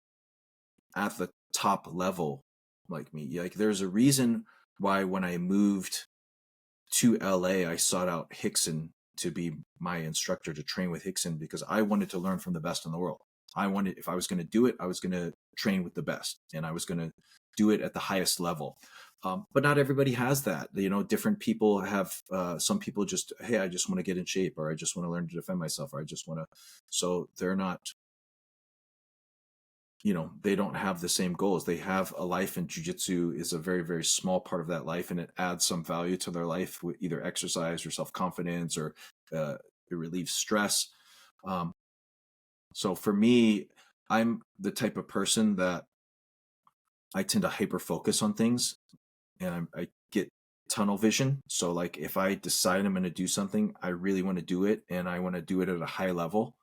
at the top level like me. Like, there's a reason why when I moved to LA, I sought out Rickson to be my instructor, to train with Rickson, because I wanted to learn from the best in the world. If I was going to do it, I was going to train with the best, and I was going to do it at the highest level. But not everybody has that. Different people have, some people just, hey, I just want to get in shape, or I just want to learn to defend myself, or I just want to, so they're not, they don't have the same goals. They have a life, and jiu-jitsu is a very, very small part of that life, and it adds some value to their life with either exercise or self-confidence, or it relieves stress. So for me, I'm the type of person that I tend to hyper-focus on things, and I get tunnel vision. So like, if I decide I'm going to do something, I really want to do it, and I want to do it at a high level.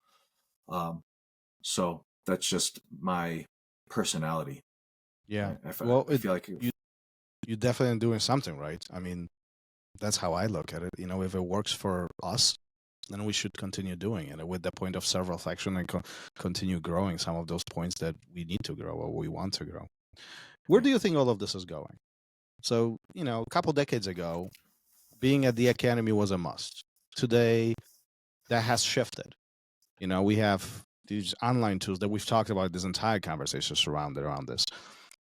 So that's just my personality. Yeah. I feel like you definitely doing something right. I mean, that's how I look at it. If it works for us, then we should continue doing it with the point of self-reflection, and continue growing some of those points that we need to grow or we want to grow. Where do you think all of this is going? So, a couple decades ago, being at the academy was a must. Today, that has shifted. We have these online tools that we've talked about this entire conversation surrounded around this,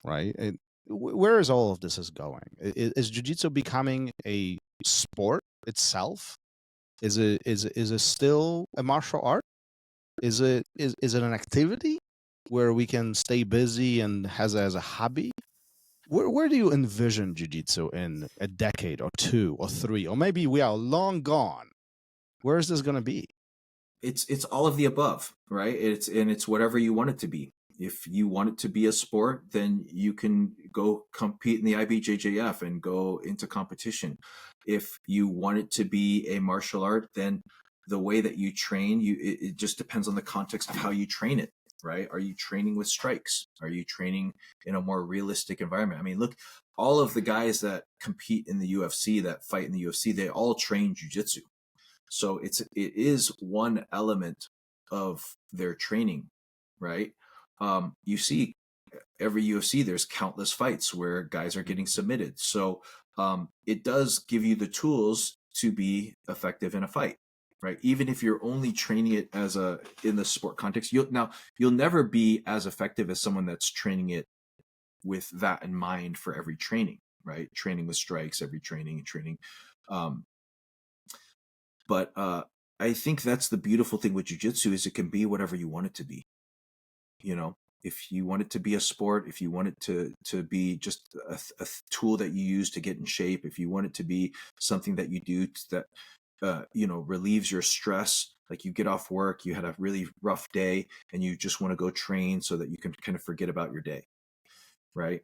right? Where is all of this is going? Is jiu-jitsu becoming a sport itself? Is it still a martial art? Is it an activity where we can stay busy and has it as a hobby? Where do you envision jiu-jitsu in a decade or 2 or 3, or maybe we are long gone? Where is this going to be? It's all of the above, right? It's whatever you want it to be. If you want it to be a sport, then you can go compete in the IBJJF and go into competition. If you want it to be a martial art, then the way that you train, it just depends on the context of how you train it, right? Are you training with strikes? Are you training in a more realistic environment? I mean, look, all of the guys that compete in the UFC, that fight in the UFC, they all train jiu-jitsu. So it is one element of their training, right? You see every UFC, there's countless fights where guys are getting submitted. So it does give you the tools to be effective in a fight, right? Even if you're only training it in the sport context, you'll never be as effective as someone that's training it with that in mind for every training, right? Training with strikes, every training. But I think that's the beautiful thing with jiu-jitsu is it can be whatever you want it to be. If you want it to be a sport, if you want it to be just a tool that you use to get in shape, if you want it to be something that you do that, relieves your stress, like you get off work, you had a really rough day and you just want to go train so that you can kind of forget about your day, right?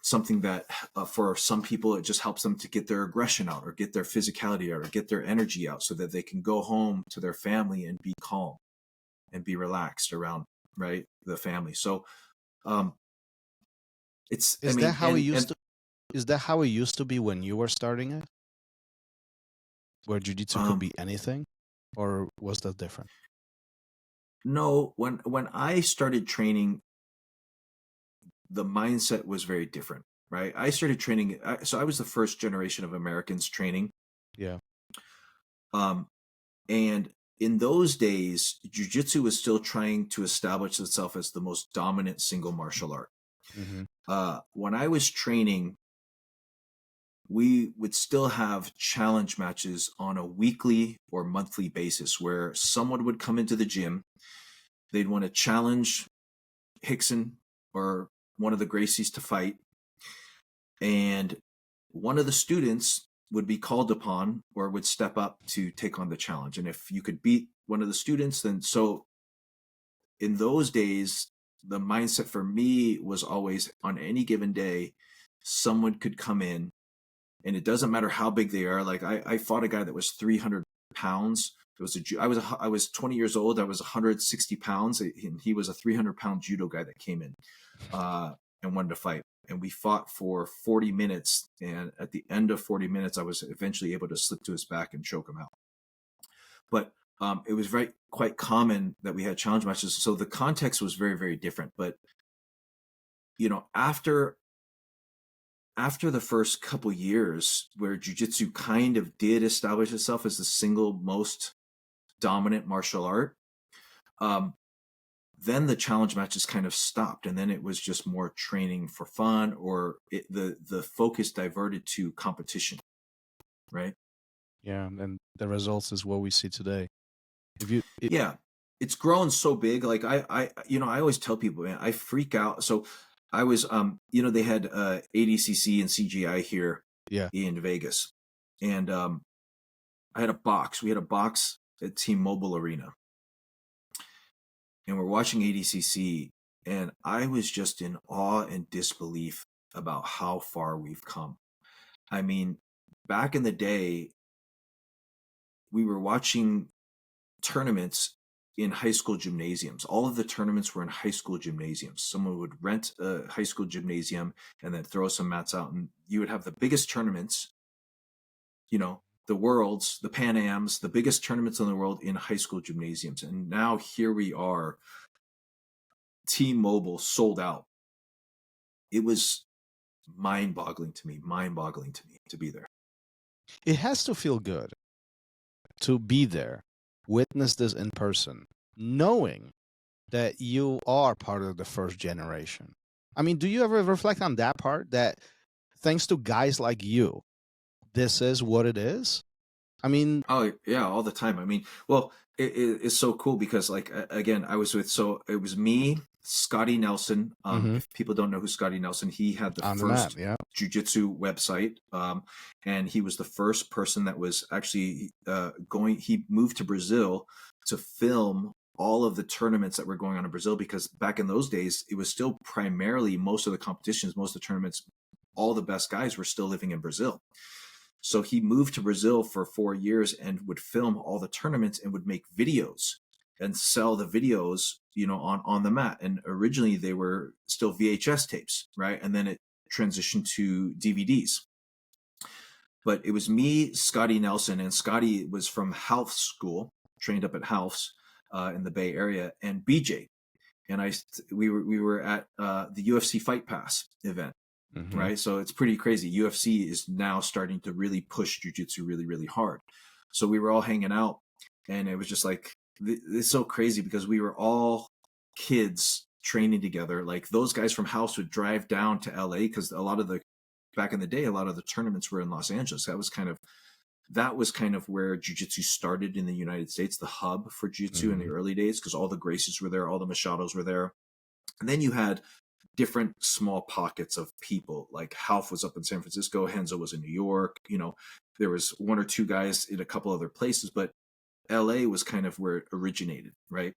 Something that for some people, it just helps them to get their aggression out or get their physicality out or get their energy out so that they can go home to their family and be calm and be relaxed around, right, the family. So Is that how it used to be when you were starting it? Where jiu-jitsu could be anything? Or was that different? No, when I started training, the mindset was very different, right? I started training, so I was the first generation of Americans training. Yeah. And in those days, jiu-jitsu was still trying to establish itself as the most dominant single martial art. Mm-hmm. When I was training, we would still have challenge matches on a weekly or monthly basis where someone would come into the gym. They'd want to challenge Rickson or one of the Gracies to fight. And one of the students would be called upon or would step up to take on the challenge. And if you could beat one of the students, then so in those days, the mindset for me was always on any given day, someone could come in and it doesn't matter how big they are. Like I fought a guy that was 300 pounds. I was 20 years old. I was 160 pounds. And he was a 300-pound judo guy that came in and wanted to fight. And we fought for 40 minutes. And at the end of 40 minutes, I was eventually able to slip to his back and choke him out. But it was quite common that we had challenge matches. So the context was very, very different. But, after the first couple years where jiu-jitsu kind of did establish itself as the single most dominant martial art, then the challenge matches kind of stopped. And then it was just more training for fun, or the focus diverted to competition, right? Yeah, and the results is what we see today. Yeah, it's grown so big. Like I always tell people, man, I freak out. So I was, they had ADCC and CGI here in Vegas. And I had a box. We had a box at T-Mobile Arena. And we're watching ADCC. And I was just in awe and disbelief about how far we've come. I mean, back in the day, we were watching tournaments in high school gymnasiums. All of the tournaments were in high school gymnasiums. Someone would rent a high school gymnasium and then throw some mats out, and you would have the biggest tournaments, the Worlds, the Pan Ams, the biggest tournaments in the world in high school gymnasiums. And now here we are, T-Mobile sold out. It was mind-boggling to me to be there. It has to feel good to be there, witness this in person, knowing that you are part of the first generation. I mean, do you ever reflect on that part, that thanks to guys like you, this is what it is? I mean, oh yeah, all the time. I mean, well, it's so cool because, like, again, I was with, so it was me, Scotty Nelson. If people don't know who Scotty Nelson, he had the first jiu-jitsu website, and he was the first person that was actually he moved to Brazil to film all of the tournaments that were going on in Brazil, because back in those days, it was still primarily, most of the competitions, most of the tournaments, all the best guys were still living in Brazil. So he moved to Brazil for 4 years and would film all the tournaments and would make videos and sell the videos, on the mat. And originally they were still VHS tapes, right? And then it transitioned to DVDs. But it was me, Scotty Nelson, and Scotty was from Half School, trained up at Half's in the Bay Area, and BJ. And we were at the UFC Fight Pass event. Mm-hmm. Right. So it's pretty crazy. UFC is now starting to really push jiu-jitsu really, really hard. So we were all hanging out, and it was just like, it's so crazy because we were all kids training together. Like, those guys from House would drive down to LA, because back in the day, a lot of the tournaments were in Los Angeles. That was kind of where jiu-jitsu started in the United States, the hub for jiu-jitsu in the early days, because all the Gracies were there, all the Machados were there. And then you had different small pockets of people. Like, Half was up in San Francisco, Henzo was in New York, there was 1 or 2 guys in a couple other places, but LA was kind of where it originated, right?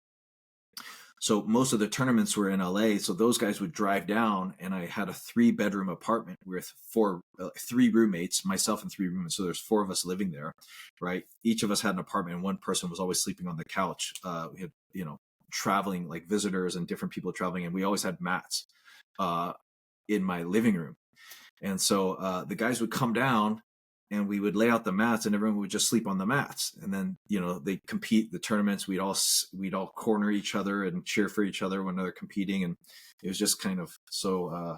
So most of the tournaments were in LA, so those guys would drive down, and I had a 3-bedroom apartment with 3 roommates, myself and 3 roommates, so there's 4 of us living there, right? Each of us had an apartment, and one person was always sleeping on the couch. We had, traveling, like, visitors and different people traveling, and we always had mats in my living room. And so the guys would come down, and we would lay out the mats, and everyone would just sleep on the mats. And then, they compete the tournaments. We'd all corner each other and cheer for each other when they're competing. And it was just kind of so,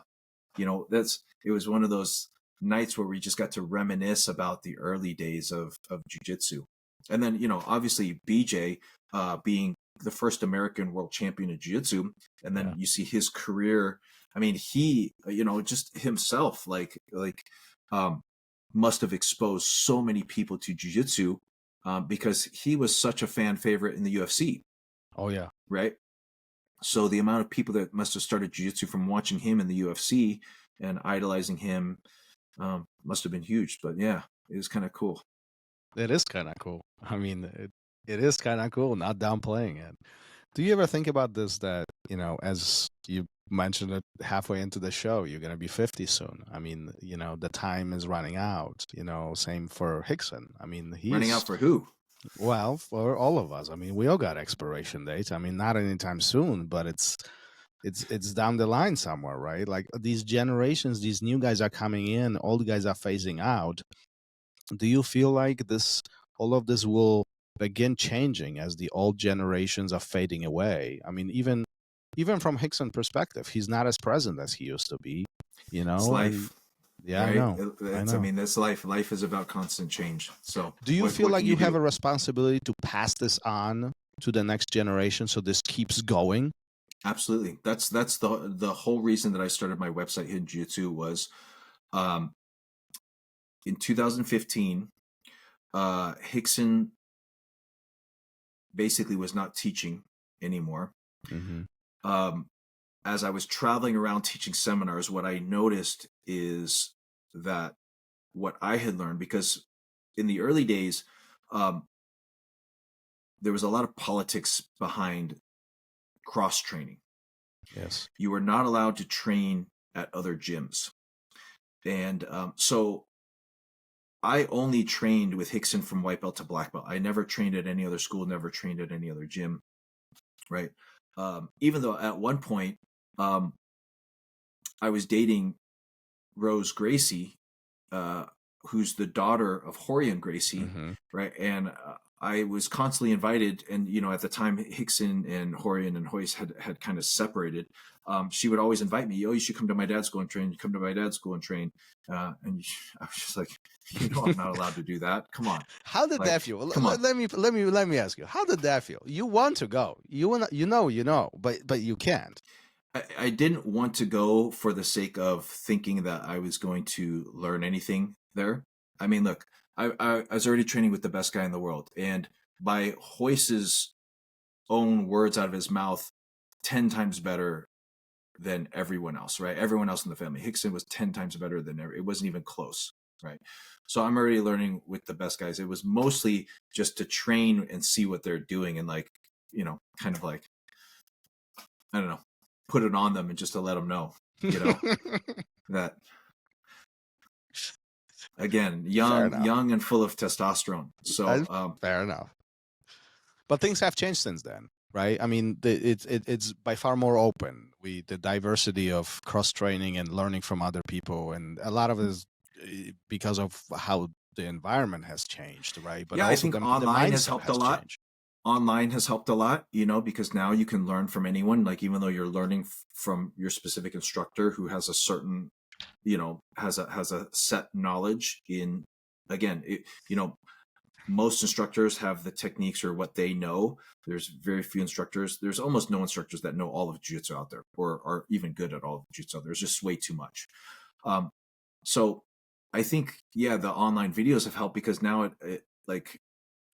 it was one of those nights where we just got to reminisce about the early days of jiu-jitsu. And then, obviously BJ being the first American world champion of jiu-jitsu. And then you see his career. I mean, he, just himself, must have exposed so many people to jiu-jitsu because he was such a fan favorite in the UFC. Oh, yeah. Right? So the amount of people that must have started jiu-jitsu from watching him in the UFC and idolizing him must have been huge. But yeah, it was kind of cool. It is kind of cool. I mean, it is kind of cool, not downplaying it. Do you ever think about this, that, as you mentioned it halfway into the show, you're going to be 50 soon. I mean, the time is running out, same for Rickson. I mean, he's running out for who? Well, for all of us. I mean, we all got expiration dates. I mean, not anytime soon, but it's down the line somewhere, right? Like, these generations, these new guys are coming in, old guys are phasing out. Do you feel like all of this will begin changing as the old generations are fading away? I mean, even from Rickson's perspective, he's not as present as he used to be. It's life. Yeah, right? I know. I mean, that's life. Life is about constant change. So, do you feel like you have a responsibility to pass this on to the next generation so this keeps going? Absolutely. That's the whole reason that I started my website, Hidden Jiu-Jitsu, was in 2015. Rickson basically was not teaching anymore. Mm-hmm. As I was traveling around teaching seminars, what I noticed is that what I had learned, because in the early days, there was a lot of politics behind cross training. Yes. You were not allowed to train at other gyms. And so I only trained with Rickson from white belt to black belt. I never trained at any other school, never trained at any other gym. Right. Even though at one point I was dating Rose Gracie, who's the daughter of Rickson Gracie, right? And I was constantly invited, and at the time Rickson and Horian and Hoist had kind of separated. She would always invite me. Oh, you should come to my dad's school and train. You come to my dad's school and train. And I was just like, I'm not allowed to do that. Come on. How did that feel? Come on. Let me ask you. How did that feel? You want to go. You know, but you can't. I didn't want to go for the sake of thinking that I was going to learn anything there. I mean, look, I was already training with the best guy in the world, and by Hoist's own words out of his mouth, 10 times better than everyone else, right? Everyone else in the family. Rickson was 10 times better than it wasn't even close, right? So I'm already learning with the best guys. It was mostly just to train and see what they're doing, and kind of like, I don't know, put it on them and just to let them know, that. Again, young and full of testosterone. So fair enough. But things have changed since then, right? I mean, it's by far more open. The diversity of cross training and learning from other people, and a lot of it is because of how the environment has changed, right? But I think online has helped a lot. Changed. Online has helped a lot, because now you can learn from anyone. Like, even though you're learning from your specific instructor who has a certain has a set knowledge in, again, most instructors have the techniques or what they know. There's very few instructors. There's almost no instructors that know all of jiu-jitsu out there, or are even good at all of jiu-jitsu. There's just way too much. So I think, the online videos have helped, because now it like,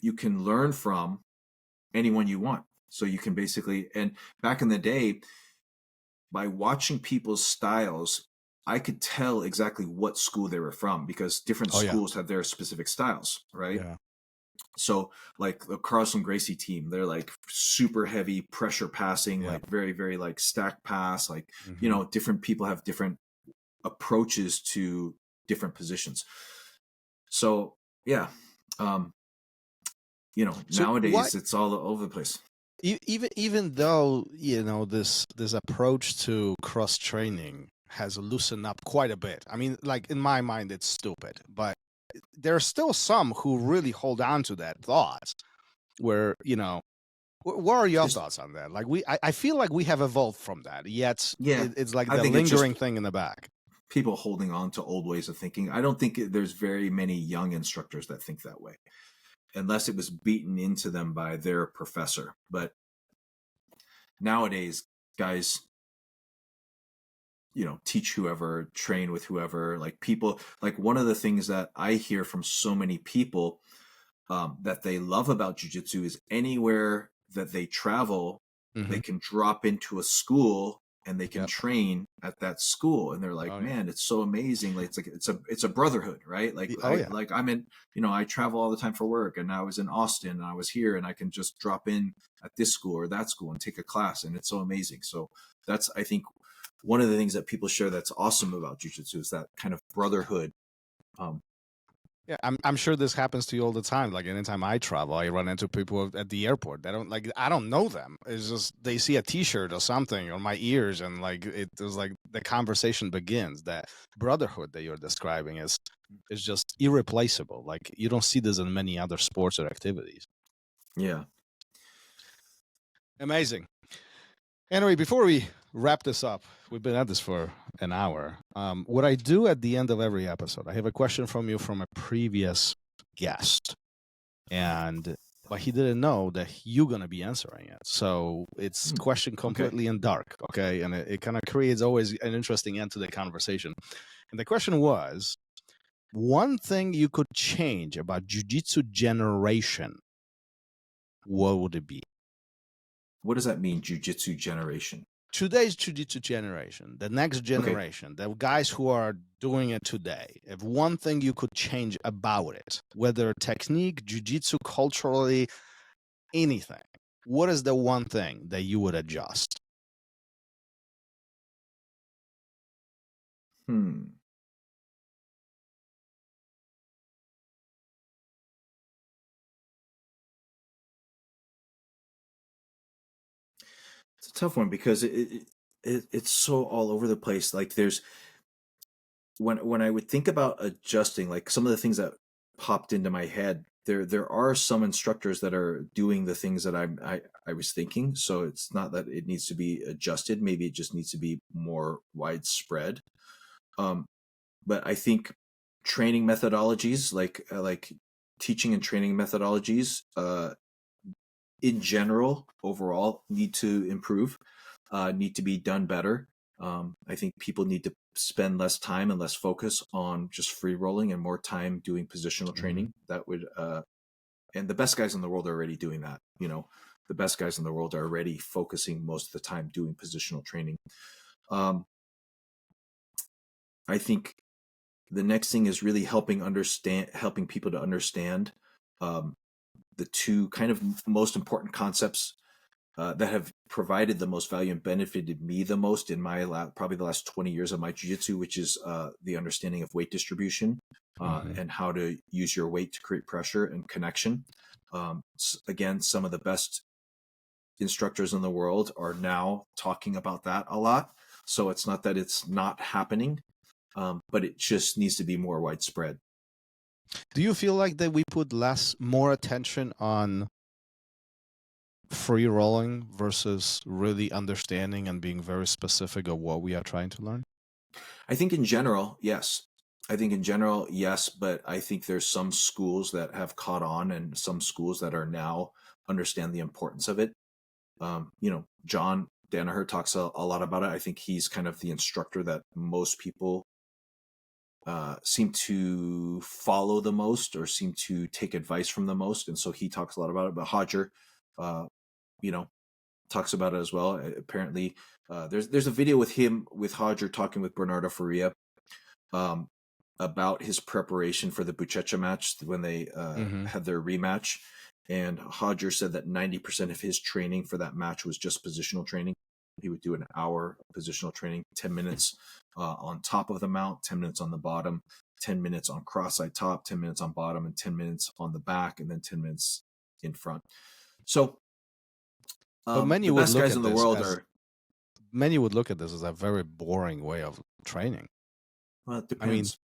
you can learn from anyone you want. So you can basically, and back in the day, by watching people's styles, I could tell exactly what school they were from, because different schools have their specific styles, right? Yeah. So like the Rickson Gracie team, they're like super heavy pressure passing, like very, very like stack pass, like, different people have different approaches to different positions. So, nowadays it's all over the place. Even though, this approach to cross training has loosened up quite a bit. I mean, like, in my mind, it's stupid, but there are still some who really hold on to that thought where, what are your thoughts on that? Like, I feel like we have evolved from that, yet it's like the lingering thing in the back. People holding on to old ways of thinking. I don't think there's very many young instructors that think that way, unless it was beaten into them by their professor. But nowadays, guys, teach whoever, train with whoever. Like, people, like, one of the things that I hear from so many people that they love about jiu-jitsu is anywhere that they travel, they can drop into a school and they can train at that school. And they're like, man, it's so amazing. Like, it's a brotherhood, right? Like, like, I'm in, I travel all the time for work, and I was in Austin and I was here, and I can just drop in at this school or that school and take a class. And it's so amazing. So that's, I think, one of the things that people share that's awesome about jiu-jitsu is that kind of brotherhood. I'm sure this happens to you all the time. Like, anytime I travel, I run into people at the airport. I don't know them. It's just they see a T-shirt or something on my ears, and like, it was like the conversation begins. That brotherhood that you're describing is just irreplaceable. Like, you don't see this in many other sports or activities. Yeah. Amazing. Anyway, before we wrap this up, we've been at this for an hour. What I do at the end of every episode, I have a question from you from a previous guest, but he didn't know that you're going to be answering it. So it's question completely in dark, okay? And it kind of creates always an interesting end to the conversation. And the question was, one thing you could change about jiu-jitsu generation, what would it be? What does that mean, jiu-jitsu generation? Today's jiu-jitsu generation, the next generation, the guys who are doing it today, if one thing you could change about it, whether technique, jiu-jitsu, culturally, anything, what is the one thing that you would adjust? It's a tough one, because it's so all over the place. Like, there's, when I would think about adjusting, like, some of the things that popped into my head there are some instructors that are doing the things that I was thinking. So it's not that it needs to be adjusted. Maybe it just needs to be more widespread. But I think training methodologies, like teaching and training methodologies, in general, overall, need to improve, need to be done better. I think people need to spend less time and less focus on just free rolling and more time doing positional training. That would, and the best guys in the world are already doing that. The best guys in the world are already focusing most of the time doing positional training. I think the next thing is really helping people to understand the two kind of most important concepts that have provided the most value and benefited me the most in my probably the last 20 years of my jiu-jitsu, which is the understanding of weight distribution and how to use your weight to create pressure and connection. Again, some of the best instructors in the world are now talking about that a lot. So it's not that it's not happening, but it just needs to be more widespread. Do you feel like that we put more attention on free rolling versus really understanding and being very specific of what we are trying to learn? I think in general, yes. But I think there's some schools that have caught on and some schools that are now understand the importance of it. John Danaher talks a lot about it. I think he's kind of the instructor that most people seem to follow the most or seem to take advice from the most. And so he talks a lot about it. But Hodger, talks about it as well. Apparently, there's a video with Hodger talking with Bernardo Faria about his preparation for the Buchecha match when they had their rematch. And Hodger said that 90% of his training for that match was just positional training. He would do an hour of positional training, 10 minutes on top of the mount, 10 minutes on the bottom, 10 minutes on cross-side top, 10 minutes on bottom, and 10 minutes on the back, and then 10 minutes in front. So many the would best look guys at in the this world as- are... Many would look at this as a very boring way of training. Well, it depends.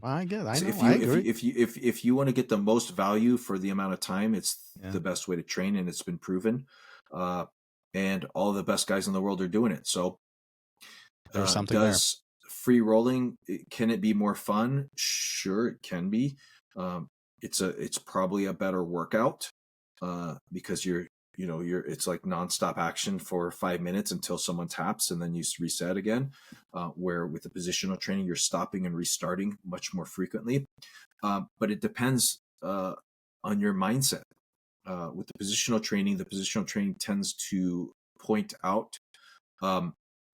I get it. I So know. if I you agree. if you want to get the most value for the amount of time, it's the best way to train, and it's been proven. And all the best guys in the world are doing it. So There's something there. Free rolling, can it be more fun? Sure, it can be. It's probably a better workout because it's like nonstop action for 5 minutes until someone taps and then you reset again. Where with the positional training, you're stopping and restarting much more frequently. But it depends on your mindset. With the positional training tends to point out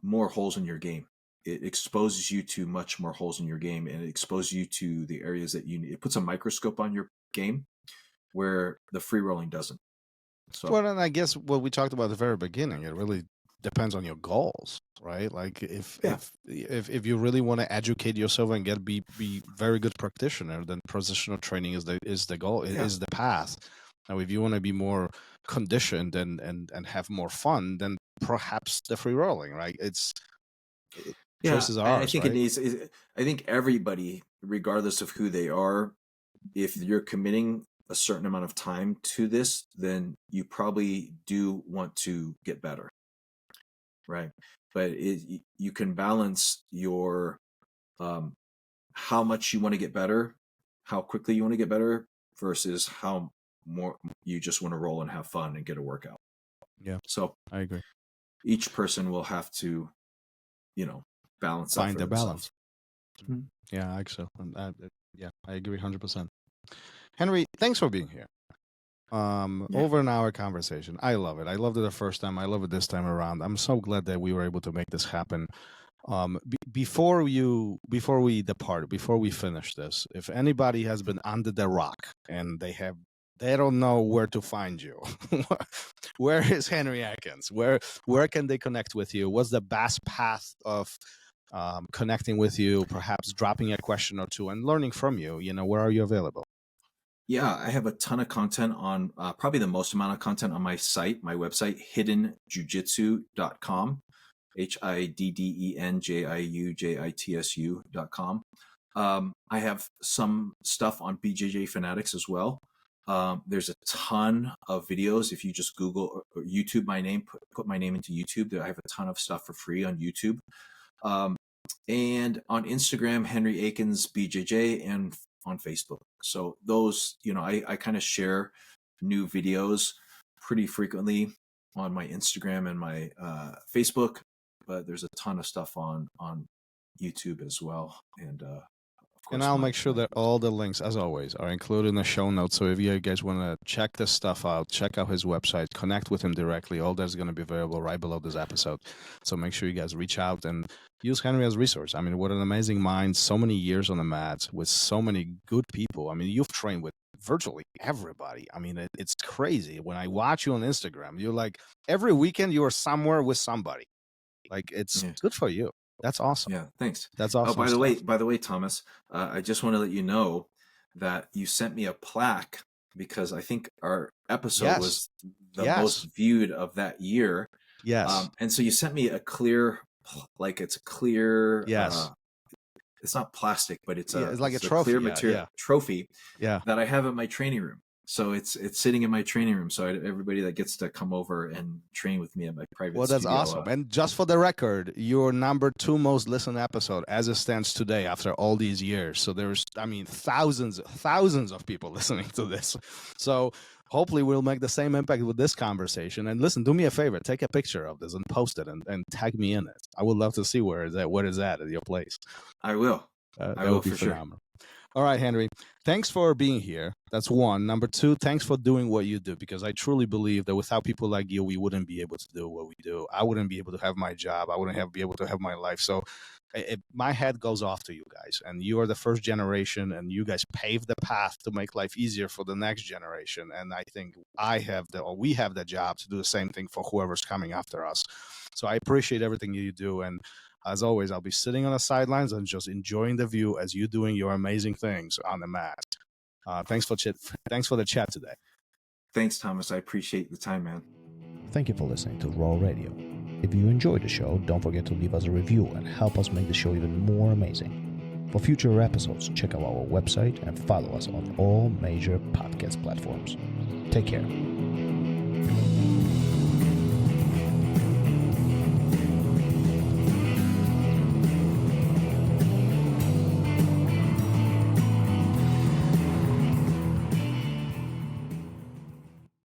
more holes in your game. It exposes you to much more holes in your game, and it exposes you to the areas that you need. It puts a microscope on your game where the free rolling doesn't. So, Well, and I guess what we talked about at the very beginning, it really depends on your goals, right? Like if you really want to educate yourself and be very good practitioner, then positional training is the goal, is the path. Now, if you want to be more conditioned and have more fun, then perhaps the free rolling, right? Choices are ours, I think right? I think everybody, regardless of who they are, if you're committing a certain amount of time to this, then you probably do want to get better, right? But you can balance your how much you want to get better, how quickly you want to get better, versus how more you just want to roll and have fun and get a workout. Yeah, so I agree. Each person will have to, balance that Find for the themselves. balance. Yeah, actually, I agree 100%. Henry, thanks for being here. Over an hour conversation. I love it. I loved it the first time. I love it this time around. I'm so glad that we were able to make this happen. Before we depart, before we finish this, if anybody has been under the rock and they don't know where to find you, where is Henry Akins? Where can they connect with you? What's the best path of connecting with you? Perhaps dropping a question or two and learning from you. Where are you available? Yeah, I have a ton of content on, probably the most amount of content on my website, hiddenjiujitsu.com, HIDDENJIUJITSU.com. I have some stuff on BJJ Fanatics as well. There's a ton of videos. If you just Google or YouTube my name, put my name into YouTube, I have a ton of stuff for free on YouTube. And on Instagram, Henry Akins BJJ, and on Facebook. So those, I kind of share new videos pretty frequently on my Instagram and my Facebook, but there's a ton of stuff on YouTube as well. And I'll make sure that all the links, as always, are included in the show notes. So if you guys want to check this stuff out, check out his website, connect with him directly. All that's going to be available right below this episode. So make sure you guys reach out and use Henry as a resource. I mean, what an amazing mind. So many years on the mat with so many good people. I mean, you've trained with virtually everybody. I mean, it's crazy. When I watch you on Instagram, you're like, every weekend you are somewhere with somebody. Like, it's good for you. That's awesome. Yeah, thanks. That's awesome. By the way, Thomas, I just want to let you know that you sent me a plaque because I think our episode was the most viewed of that year. Yes. And so you sent me a clear, it's a clear. Yes. It's not plastic, but it's like a trophy, clear material trophy. Yeah. That I have in my training room. So it's sitting in my training room. So everybody that gets to come over and train with me at my private Well, that's studio, awesome. And just for the record, your number 2 most listened episode as it stands today after all these years. So there's, thousands of people listening to this. So hopefully we'll make the same impact with this conversation. And listen, do me a favor, take a picture of this and post it and tag me in it. I would love to see where it's at your place. I will. I will, for phenomenal. Sure. All right, Henry, thanks for being here. That's one. Number 2, thanks for doing what you do, because I truly believe that without people like you, we wouldn't be able to do what we do. I wouldn't be able to have my job. I wouldn't be able to have my life. So my head goes off to you guys, and you are the first generation, and you guys paved the path to make life easier for the next generation. And I think we have the job to do the same thing for whoever's coming after us. So I appreciate everything you do. And as always, I'll be sitting on the sidelines and just enjoying the view as you doing your amazing things on the mat. Thanks for the chat today. Thanks, Thomas. I appreciate the time, man. Thank you for listening to RŌL Radio. If you enjoyed the show, don't forget to leave us a review and help us make the show even more amazing. For future episodes, check out our website and follow us on all major podcast platforms. Take care.